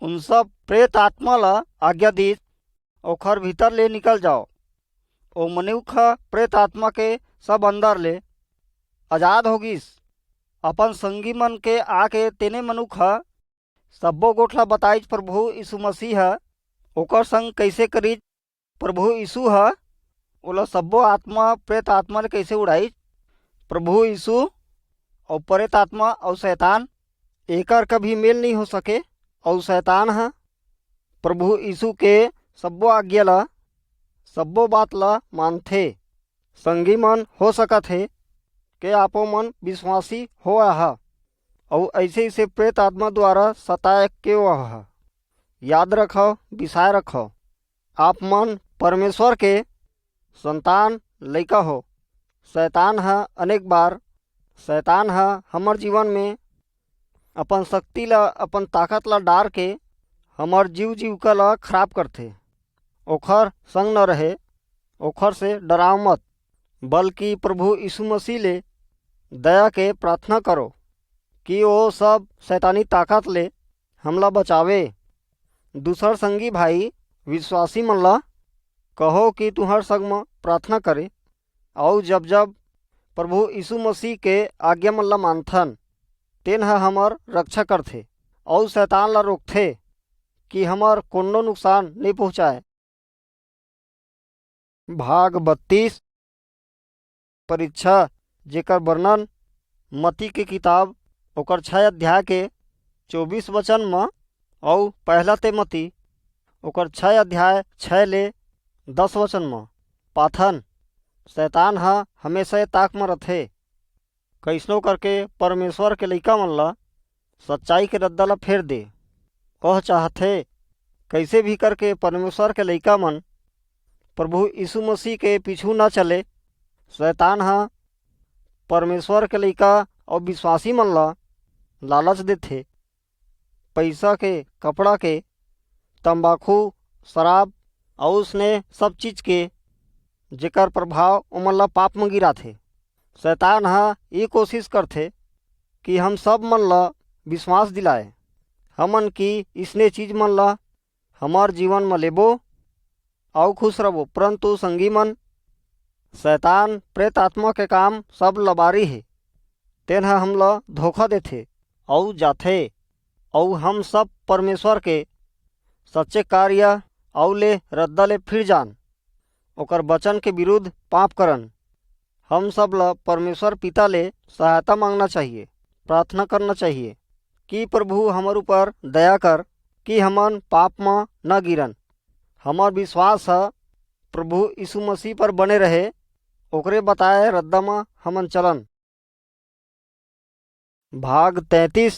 उन सब प्रेत आत्मा ला आज्ञा दी ओखर भीतर ले निकल जाओ। ओ मनुख प्रेत आत्मा के सब अंदर ले आजाद होगिस। अपन संगी मन के आके तेने मनुख सब्बो गोठला बताइज प्रभु यीशु मसीह ओकर संग कैसे करीज। प्रभु यीशु ओला सब्बो आत्मा प्रेत आत्मा ले कैसे उड़ाई। प्रभु यीशु और प्रेत आत्मा और शैतान एकर कभी मेल नहीं हो सके और शैतान प्रभु यीशु के सब्बो आज्ञा ला सब्बो बात ला मानथे। संगी मन हो सकत है के आपो मन विश्वासी हो और ऐसे ऐसे प्रेत आत्मा द्वारा सताए के वह याद रखो बिसाए रखो, आप मन परमेश्वर के संतान लइका हो। शैतान अनेक बार शैतान हमर जीवन में अपन शक्ति ला अपन ताकत ला डार के हमर जीविका ला खराब करथे। ओखर संग न रहे, ओखर से डराव मत, बल्कि प्रभु यीशु मसीह ले दया के प्रार्थना करो कि वो सब शैतानी ताकत ले हमला बचावे। दूसर संगी भाई विश्वासी मन ला कहो कि तुहर संग में प्रार्थना करे और जब जब प्रभु यीशु मसीह के आज्ञा मन ला मानथन तेन हमर रक्षा करथे और शैतान ला रोकथे कि हमर कोनो नुकसान नहीं पहुँचाए। भाग 32। परीक्षा जेकर वर्णन मती के किताब ओकर 6 अध्याय के 24 वचन में और पहला तिमोथी ओकर 6 अध्याय 6 ले 10 वचन में पाथन। शैतान हमेशा ताक में रथे कैसनो करके परमेश्वर के लइका मन ला सच्चाई के रद्दा ला फेर दे। कह चाहथे कैसे भी करके परमेश्वर के लइका मन प्रभु यीशु मसीह के पीछू न चले। शैतान परमेश्वर के लइका और विश्वासी मन ला लालच देथे, पैसा के, कपड़ा के, तंबाकू, शराब और उसने सब चीज के जेकर प्रभाव उमन ला पाप में गिराथे। शैतान ये कोशिश करथे कि हम सब मन ला विश्वास दिलाए हमन की इसने चीज मन ला हमार जीवन में लेबो और खुश रहो, परंतु संगी मन शैतान प्रेत आत्मा के काम सब लबारी है। तेन ह हमला धोखा देथे और जाथे और हम सब परमेश्वर के सच्चे कार्य और ले रद्दा ले फिर जान ओकर वचन के विरुद्ध पाप करन। हम सब ला परमेश्वर पिता ले सहायता मांगना चाहिए, प्रार्थना करना चाहिए कि प्रभु हमर ऊपर दया कर कि हमन पाप में न गिरन। हमार विश्वास है प्रभु यीशु मसीह पर बने रहे, ओकरे बताए रद्दा में हमन चलन। भाग 33।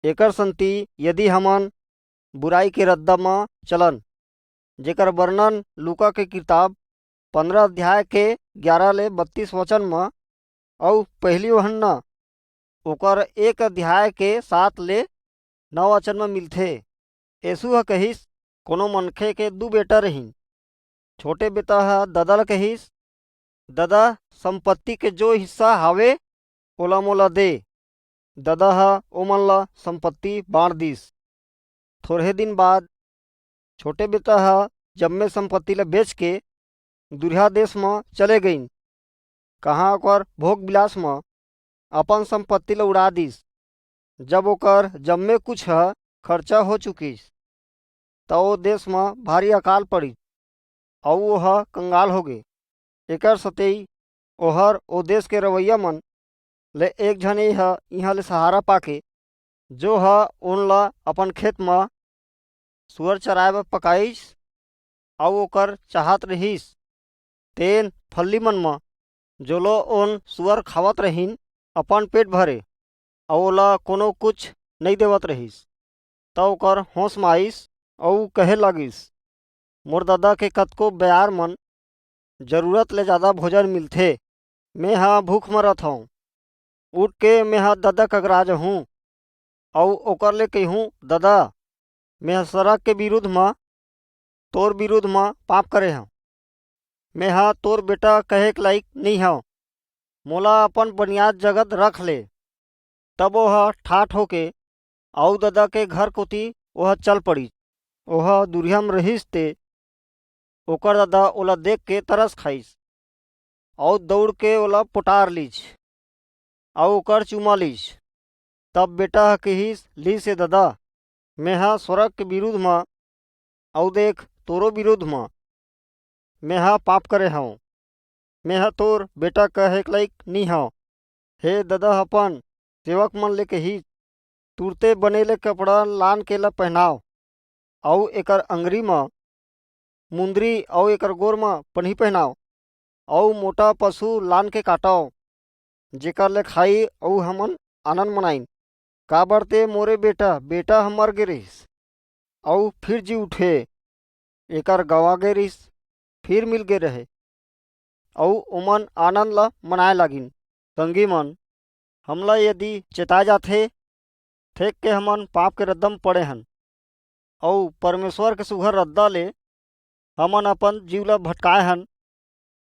एकर संति यदि हमन बुराई के रद्दा में चलन, जेकर वर्णन लूका के किताब 15 अध्याय के 11 ले 32 वचन में और पहली यूहन्ना ओकर 1 अध्याय के 7 ले 9 वचन में मिलथे। यीशु ह कहिस कोनो मनखे के 2 बेटा रहिन। छोटे बेटा ह ददा ल कहिस, ददा संपत्ति के जो हिस्सा हावे ओला मोला दे। ददा ह ओमन ला संपत्ति बांट दिस। थोड़े दिन बाद छोटे बेटा ह जम्मे संपत्ति ला बेच के दुरिहा देश में चले गईन, कहाँ ओकर भोग विलास में अपन संपत्ति ला उड़ा दिस। जब ओकर जम्मे कुछ ह खर्चा हो चुकिस तो वो देश में भारी अकाल पड़ी और वह कंगाल हो गए। एकर सतई ओहर ओ देश के रवैया मन ले एक झने ह इहाँ ले सहारा पाके जो ह उन ला अपन खेत में सुअर चराए बर पकाइस और ओकर चाहत रहिस। तेन फल्ली मन में जोलो उन सुअर खावत रहिन अपन पेट भरे और ओला कोनो कुछ नहीं देवत रहिस। तब ओकर होश में आइस और कहे लागिस, मोर दादा के कतको बयार मन जरूरत ले ज़्यादा भोजन मिलथे, मैं हाँ भूख मरत हूँ। उठ के मैं हाँ दादा कगरा जहूँ और ओकर ले कहूँ, दादा मैं सड़क के विरुद्ध में तोर विरुद्ध में पाप करे हूँ। मैं हाँ तोर बेटा कहे के लायक नहीं हूँ, मोला अपन बुनियाद जगत रख ले। तब वह ठाठ होके आउ दादा के घर कोती वह चल पड़ी। वह दुरिया में रहिस ते ओकर दादा ओला देख के तरस खाइस और दौड़ के ओला पोटार लीज और ओकर चुमा लीज। तब बेटा ह कहिस, ली से दादा मैं हाँ स्वर्ग के विरुद्ध में और देख तोरो विरुद्ध में मैं हाँ पाप करे हूँ। मैं हाँ तोर बेटा कहे के लायक नहीं हूँ। हे दादा अपन सेवक मन ले कही, तुरते बनेले कपड़ा लान के ला पहनाओ और एकर अंगरी में मुंदरी और एकर गोर में पन्ही पहनाओ और मोटा पशु लान के काटाओ, जेकर ले खाई और हमन आनंद मनाइन। काबर ते मोरे बेटा हम मर गे रहिस और फिर जी उठे, एकर गवा गे रहिस फिर मिल गे रहे और ओमन आनंद ला मनाए लागिन। संगी मन, हमला यदि चेता जाथे ठेक के हमन पाप के रद्दम पड़े हन और परमेश्वर के सुघर रद्दा ले हमन अपन जीव ला भटकाए हन,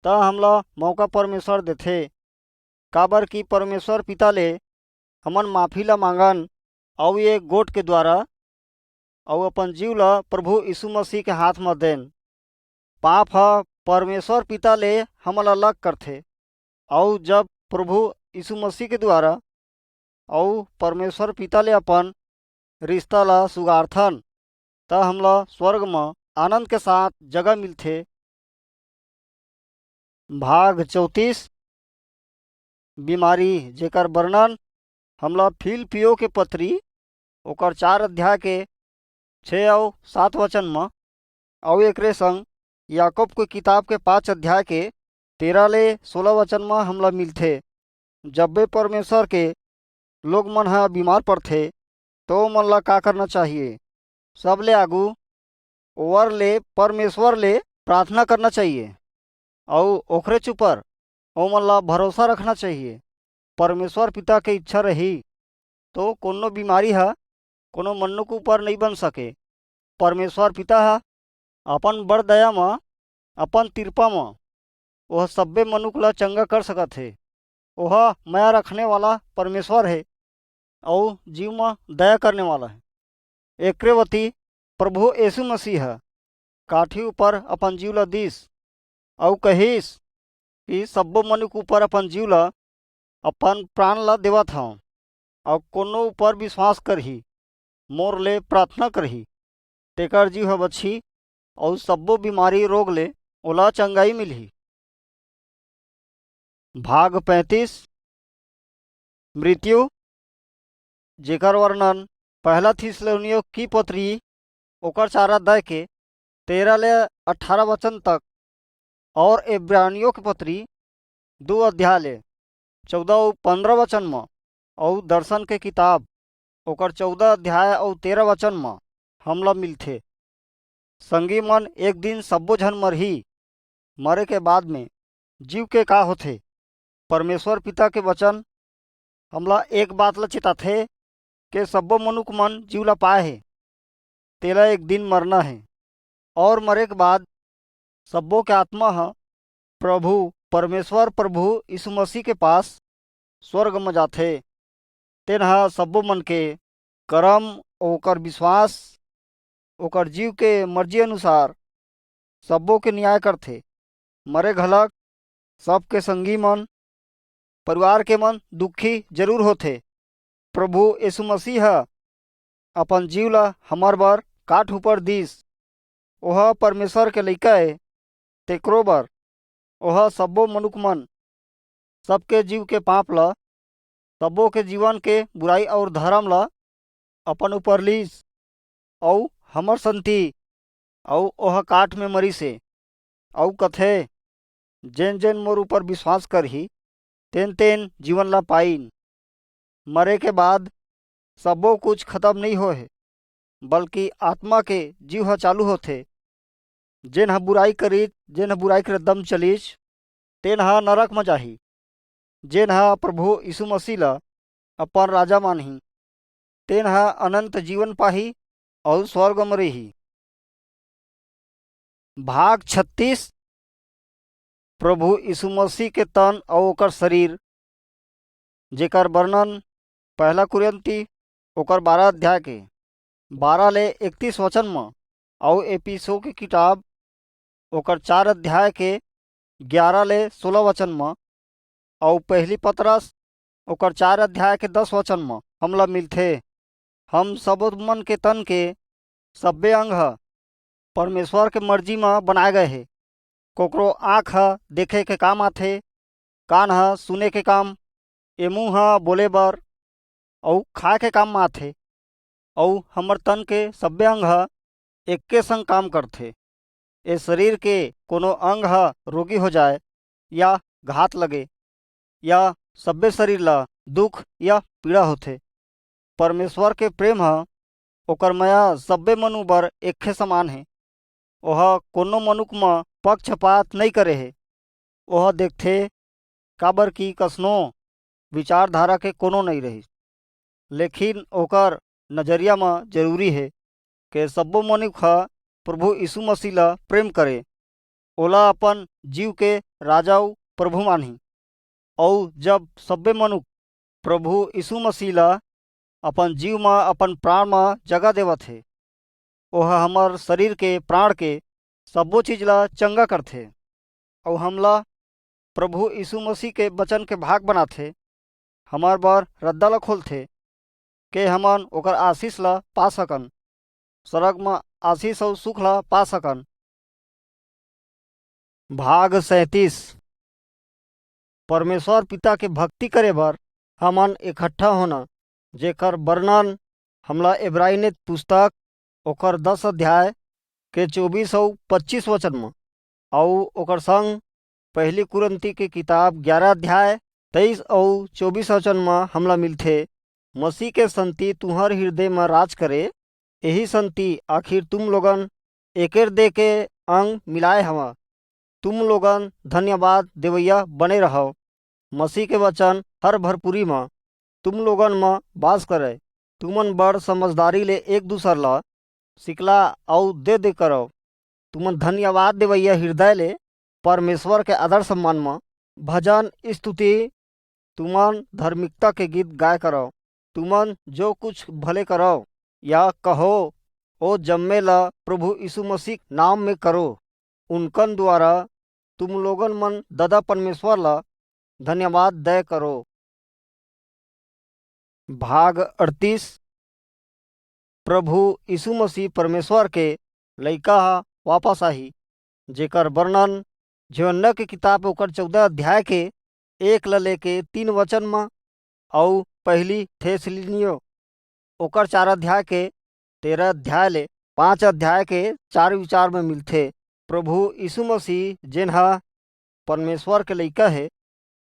त हमला मौका परमेश्वर देथे। काबर कि परमेश्वर पिता ले हमन माफ़ी ला मांगन और ये गोट के द्वारा और अपन जीव ला प्रभु यीशु मसीह के हाथ में देन। पाप ह परमेश्वर पिता ले हमन अलग करथे और जब प्रभु यीशु मसीह के द्वारा और परमेश्वर पिता ले अपन रिश्ता ला सुगारथन त हमला स्वर्ग में आनंद के साथ जगह मिलथे। भाग 34। बीमारी, जेकर वर्णन हमला फिलिपियो के पत्री ओकर 4 अध्याय के 6 और 7 वचन में और एकरे संग याकूब के किताब के 5 अध्याय के 13 ले 16 वचन में हमला मिलथे। जब भी परमेश्वर के लोग मन ह बीमार पड़थे तो मन ला का करना चाहिए? सब ले आगू ओवर ले परमेश्वर ले प्रार्थना करना चाहिए और ओखरे चुपर ओमन ला भरोसा रखना चाहिए। परमेश्वर पिता के इच्छा रही तो कोनो बीमारी है कोनो मन्नू के ऊपर नहीं बन सके। परमेश्वर पिता है अपन बड़ दया में अपन तिरपा में वह सब्बे मनुख ला चंगा कर सकत है। वह माया रखने वाला परमेश्वर है और जीव में दया करने वाला है। एकरे वती प्रभु यीशु मसीह है काठी ऊपर अपन जीव ला दीस और कहिस कि सब्बो मनुष्य ऊपर अपन जीव ला अपन प्राण ला देवत हूँ और कोनो ऊपर विश्वास करही मोर ले प्रार्थना करही तेकर जीव ह बची और सब्बो बीमारी रोग ले ओला चंगाई मिलही। भाग 35 मृत्यु, जेकर वर्णन पहला थिस्सलुनीय की पत्री ओकर 4 अध्याय के 13 ले 18 वचन तक और इब्रानियों की पत्री 2 अध्याय ले 14 और 15 वचन में और दर्शन के किताब ओकर 14 अध्याय और 13 वचन में हमला मिलथे। संगी मन, एक दिन सब्बो झन मरही। मरे के बाद में जीव के का होथे? परमेश्वर पिता के वचन हमला एक बात ला चिताथे कि सब्बो मनुष्य मन जीव ला पाए हे तेला एक दिन मरना है और मरे के बाद सब्बो के आत्मा ह प्रभु परमेश्वर प्रभु यीशु मसीह के पास स्वर्ग में जाथे। तेन ह सब्बो मन के कर्म ओकर विश्वास ओकर जीव के मर्जी अनुसार सब्बो के न्याय करथे। मरे घलक सबके संगी मन परिवार के मन दुखी जरूर होथे। प्रभु यीशु मसीह ह अपन जीव ला हमार बर काठ ऊपर दिस। ओह परमेश्वर के लइका है तेकरो बर ओह सब्बो मनुष्य मन सबके जीव के पाप ला सब्बो के जीवन के बुराई और धर्म ला अपन ऊपर लीस और हमर संति और ओह काठ में मरी से और कथे जेन जेन मोर ऊपर विश्वास करही तेन तेन जीवन ला पाइन। मरे के बाद सब्बो कुछ खत्म नहीं होए बल्कि आत्मा के जीव ह चालू होथे। जेन ह बुराई करी जेन ह बुराई कर दम चलीस तेन ह नरक में जाही। जेन ह प्रभु यीशु मसीह ला अपन राजा मानही तेन ह अनंत जीवन पाही और स्वर्ग में रही। भाग 36 प्रभु यीशु मसीह के तन और ओकर शरीर, जेकर वर्णन पहला कुरिन्ती ओकर 12 अध्याय के 12 ले 31 वचन में और एपिसो की किताब ओकर 4 अध्याय के 11 ले 16 वचन में और पहली पतरस ओकर 4 अध्याय के 10 वचन में हमला मिलथे। हम सब मन के तन के सब्बे अंग ह परमेश्वर के मर्जी में बनाए गए हे। कोकरो आँख ह देखे के काम आथे, कान ह सुने के काम, ए मुँह ह बोले बर और खाए के काम में आथे। और हमर तन के सब्बे अंग ह एके संग काम करथे। ए शरीर के कोनो अंग ह रोगी हो जाए या घात लगे या सब्बे शरीर ला दुख या पीड़ा होथे। परमेश्वर के प्रेम ह ओकर माया सब्बे मनु बर एके समान है। ओह कोनो मनुष्य में पक्षपात नहीं करे है। ओह देखथे काबर की कसनो विचारधारा के कोनो नहीं रही, लेकिन ओकर नजरिया में जरूरी है कि सब्बो मनुष्य ह प्रभु यीशु मसीह ला प्रेम करे, ओला अपन जीव के राजा प्रभु मानही। और जब सब्बे मनुष्य प्रभु यीशु मसीह ला अपन जीव में अपन प्राण में जगह देवत है, ओह हमर शरीर के प्राण के सब्बो चीज ला चंगा करथे और हमला प्रभु यीशु मसीह के वचन के भाग बनाथे। हमार बर रद्दा ला खोलथे के हमन ओकर आशीष ला पा सकन, स्वर्ग में आशीष और सुख ला पा सकन। भाग 37 परमेश्वर पिता के भक्ति करे बर हमन इकट्ठा होना, जेकर वर्णन हमला इब्रानी पुस्तक ओकर 10 अध्याय के 24 और 25 वचन में और ओकर संग पहली कुरिन्ती की किताब 11 अध्याय 23 और 24 वचन में हमला मिलथे। मसीह के संति तुम्हार हृदय में राज करे, यही संति आखिर तुम लोगन एकर दे के अंग मिलाए हवा। तुम लोगन धन्यवाद देवैया बने रहो। मसीह के वचन हर भरपूरी में तुम लोगन में वास करे। तुमन बड़ समझदारी ले एक दूसर ला सिकला और दे करो। तुमन धन्यवाद देवैया हृदय ले परमेश्वर के आदर सम्मान में भजन स्तुति तुमन धार्मिकता के गीत गाय करो। तुमन जो कुछ भले करो या कहो ओ जम्मे ला प्रभु यीशु मसीह नाम में करो। उनकन द्वारा तुम लोगन मन दादा परमेश्वर ला धन्यवाद दय करो। भाग 38। प्रभु यीशु मसीह परमेश्वर के लइका वापस आही, जेकर वर्णन जीवन्य के किताब ओकर 14 अध्याय के 1 लेके 3 वचन में और पहली थेसलिनियो ओकर 4 अध्याय के 13 अध्याय ले 5 अध्याय के 4 विचार में मिलथे। प्रभु यीशु मसीह जेन हा परमेश्वर के लइका है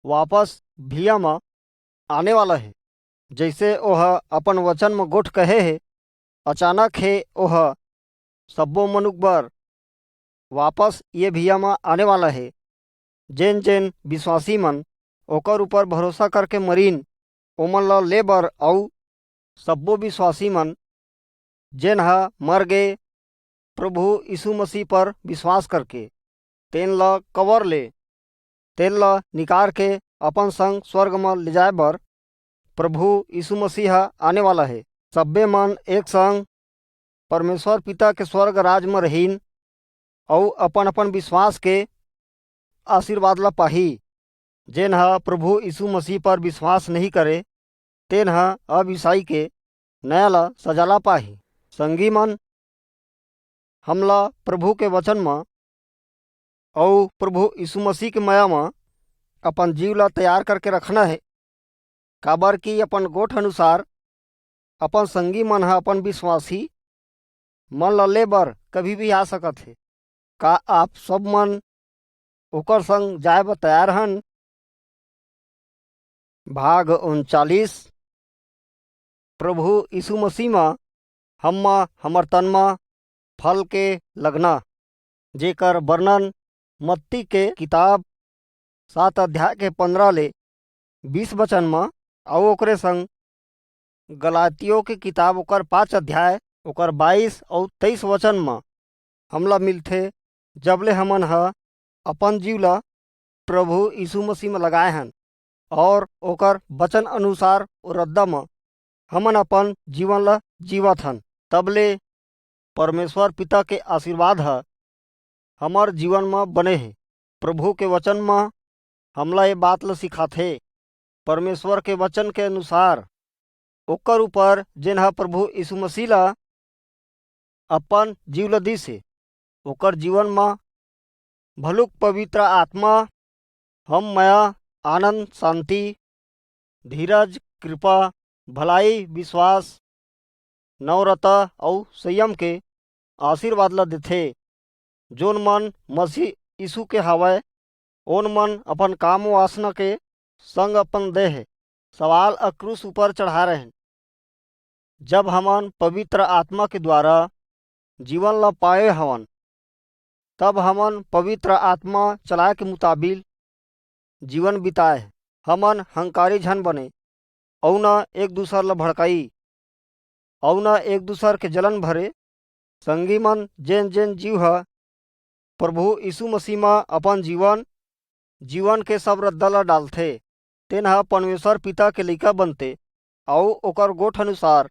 वापस भिया में आने वाला है। जैसे ओह अपन वचन में गोठ कहे है, अचानक है ओह सब्बो मनुख बर वापस ये भिया में आने वाला है। जेन जेन विश्वासी मन ओकर ऊपर भरोसा करके मरीन ओमन ला ले बर, और सब्बो विश्वासी मन जेन हा मर गए प्रभु यीशु मसीह पर विश्वास करके तेन ला कवर ले तेन ला निकार के अपन संग स्वर्ग में ले जाए बर प्रभु यीशु मसीह आने वाला है। सब्बे मन एक संग परमेश्वर पिता के स्वर्ग राज में रहीन और अपन अपन विश्वास के आशीर्वाद ला पाही। जेन हा प्रभु यीशु मसीह पर विश्वास नहीं करे तेन हा अविसाई के नया ला सजाला पाही। संगी मन, हमला प्रभु के वचन में और प्रभु यीशु मसीह के माया में अपन जीव ला तैयार करके रखना है, काबर कि अपन गोठ अनुसार अपन संगी मन हा अपन विश्वासी मन ला ले बर कभी भी आ सकत है। का आप सब मन ओकर संग जाए बर तैयार हन? भाग 39। प्रभु यीशु मसीह में हमर तन में फल के लगना, जेकर वर्णन मत्ती के किताब 7 अध्याय के 15 ले 20 वचन में और ओकरे संग गलातियों के किताब ओकर 5 अध्याय ओकर 22 और 23 वचन में हमला मिलथे। जबले हमन ह अपन जीव ला प्रभु यीशु मसीह में लगाए हन और ओकर वचन अनुसार रद्दा में हमन अपन जीवन ला जीवत हन, तबले परमेश्वर पिता के आशीर्वाद है हमार जीवन में बने हैं। प्रभु के वचन में हमला ये बात ला सिखाथे, परमेश्वर के वचन के अनुसार ओकर ऊपर जेन हा प्रभु यीशु मसीह ला अपन जीव ला दी से ओकर जीवन में भलुक पवित्र आत्मा हम माया आनंद शांति धीरज कृपा भलाई विश्वास नम्रता और संयम के आशीर्वाद ला देथे। जोन मन मसीह यीशु के हवय ओन मन अपन काम वासना के संग अपन देह सवाल अक्रूस ऊपर चढ़ा रहे हैं। जब हमन पवित्र आत्मा के द्वारा जीवन ला पाए हवन तब हमन पवित्र आत्मा चलाए के मुताबिक जीवन बिताए। हमन हंकारी झन बने और न एक दूसर ला भड़काई और न एक दूसर के जलन भरे। संगी मन जेन जेन जीव है प्रभु यीशु मसीह में अपन जीवन के सब रद्दा ला डालथे तेन हा परमेश्वर पिता के लइका बनते और ओकर गोठ अनुसार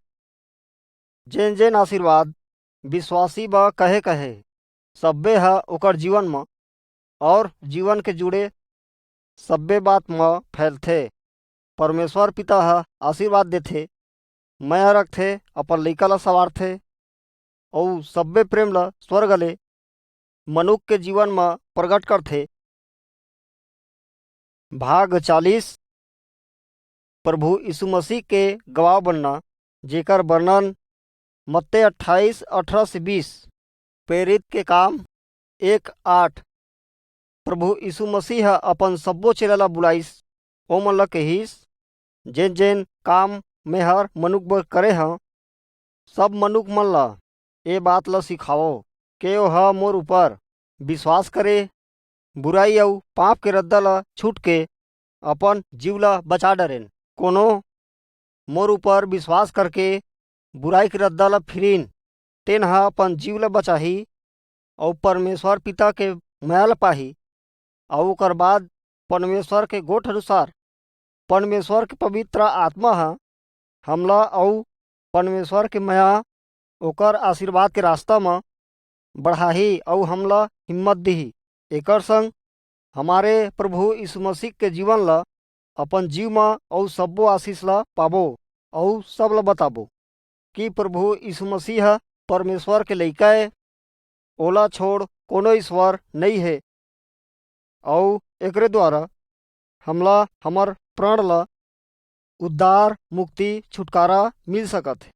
जेन जेन आशीर्वाद विश्वासी बा कहे सब्बे हा ओकर जीवन में और जीवन के जुड़े सब्बे बात में फैलथे। परमेश्वर पिता हा आशीर्वाद देथे, माया रखथे, अपन लइका ला सवारथे और सब्बे प्रेम ला स्वर्ग ले मनुष्य के जीवन में प्रकट करथे। भाग 40। प्रभु यीशु मसीह के गवाह बनना, जेकर वर्णन मत्ती 28:18-20 प्रेरित के काम 1:8। प्रभु यीशु मसीह अपन सब्बो चेला ला बुलाइस ओमन ला कहिस, जेन जेन काम में हर मनुख बर करे हाँ सब मनुख मन ला ये बात ला सिखाओ के ओह मोर ऊपर विश्वास करे, बुराई और पाप के रद्दा ला छूट के अपन जीव ला बचा डरेन। कोनो मोर ऊपर विश्वास करके बुराई के रद्दा ला फिरीन तेन हा अपन जीव ला बचाही और परमेश्वर पिता के माया ला पाही और ओकर बाद परमेश्वर के गोठ अनुसार परमेश्वर के पवित्र आत्मा हा हमला और परमेश्वर के माया ओकर आशीर्वाद के रास्ता में बढ़ाही और हमला हिम्मत दीही। एकर संग हमारे प्रभु यीशु मसीह के जीवन ला अपन जीव में और सब्बो आशीष ला पाबो और सब ला बताबो कि प्रभु यीशु मसीह ह परमेश्वर के लइका है। ओला छोड़ कोनो ईश्वर नहीं है और एकरे द्वारा हमला हमर प्राण ला उद्धार मुक्ति छुटकारा मिल सकत है।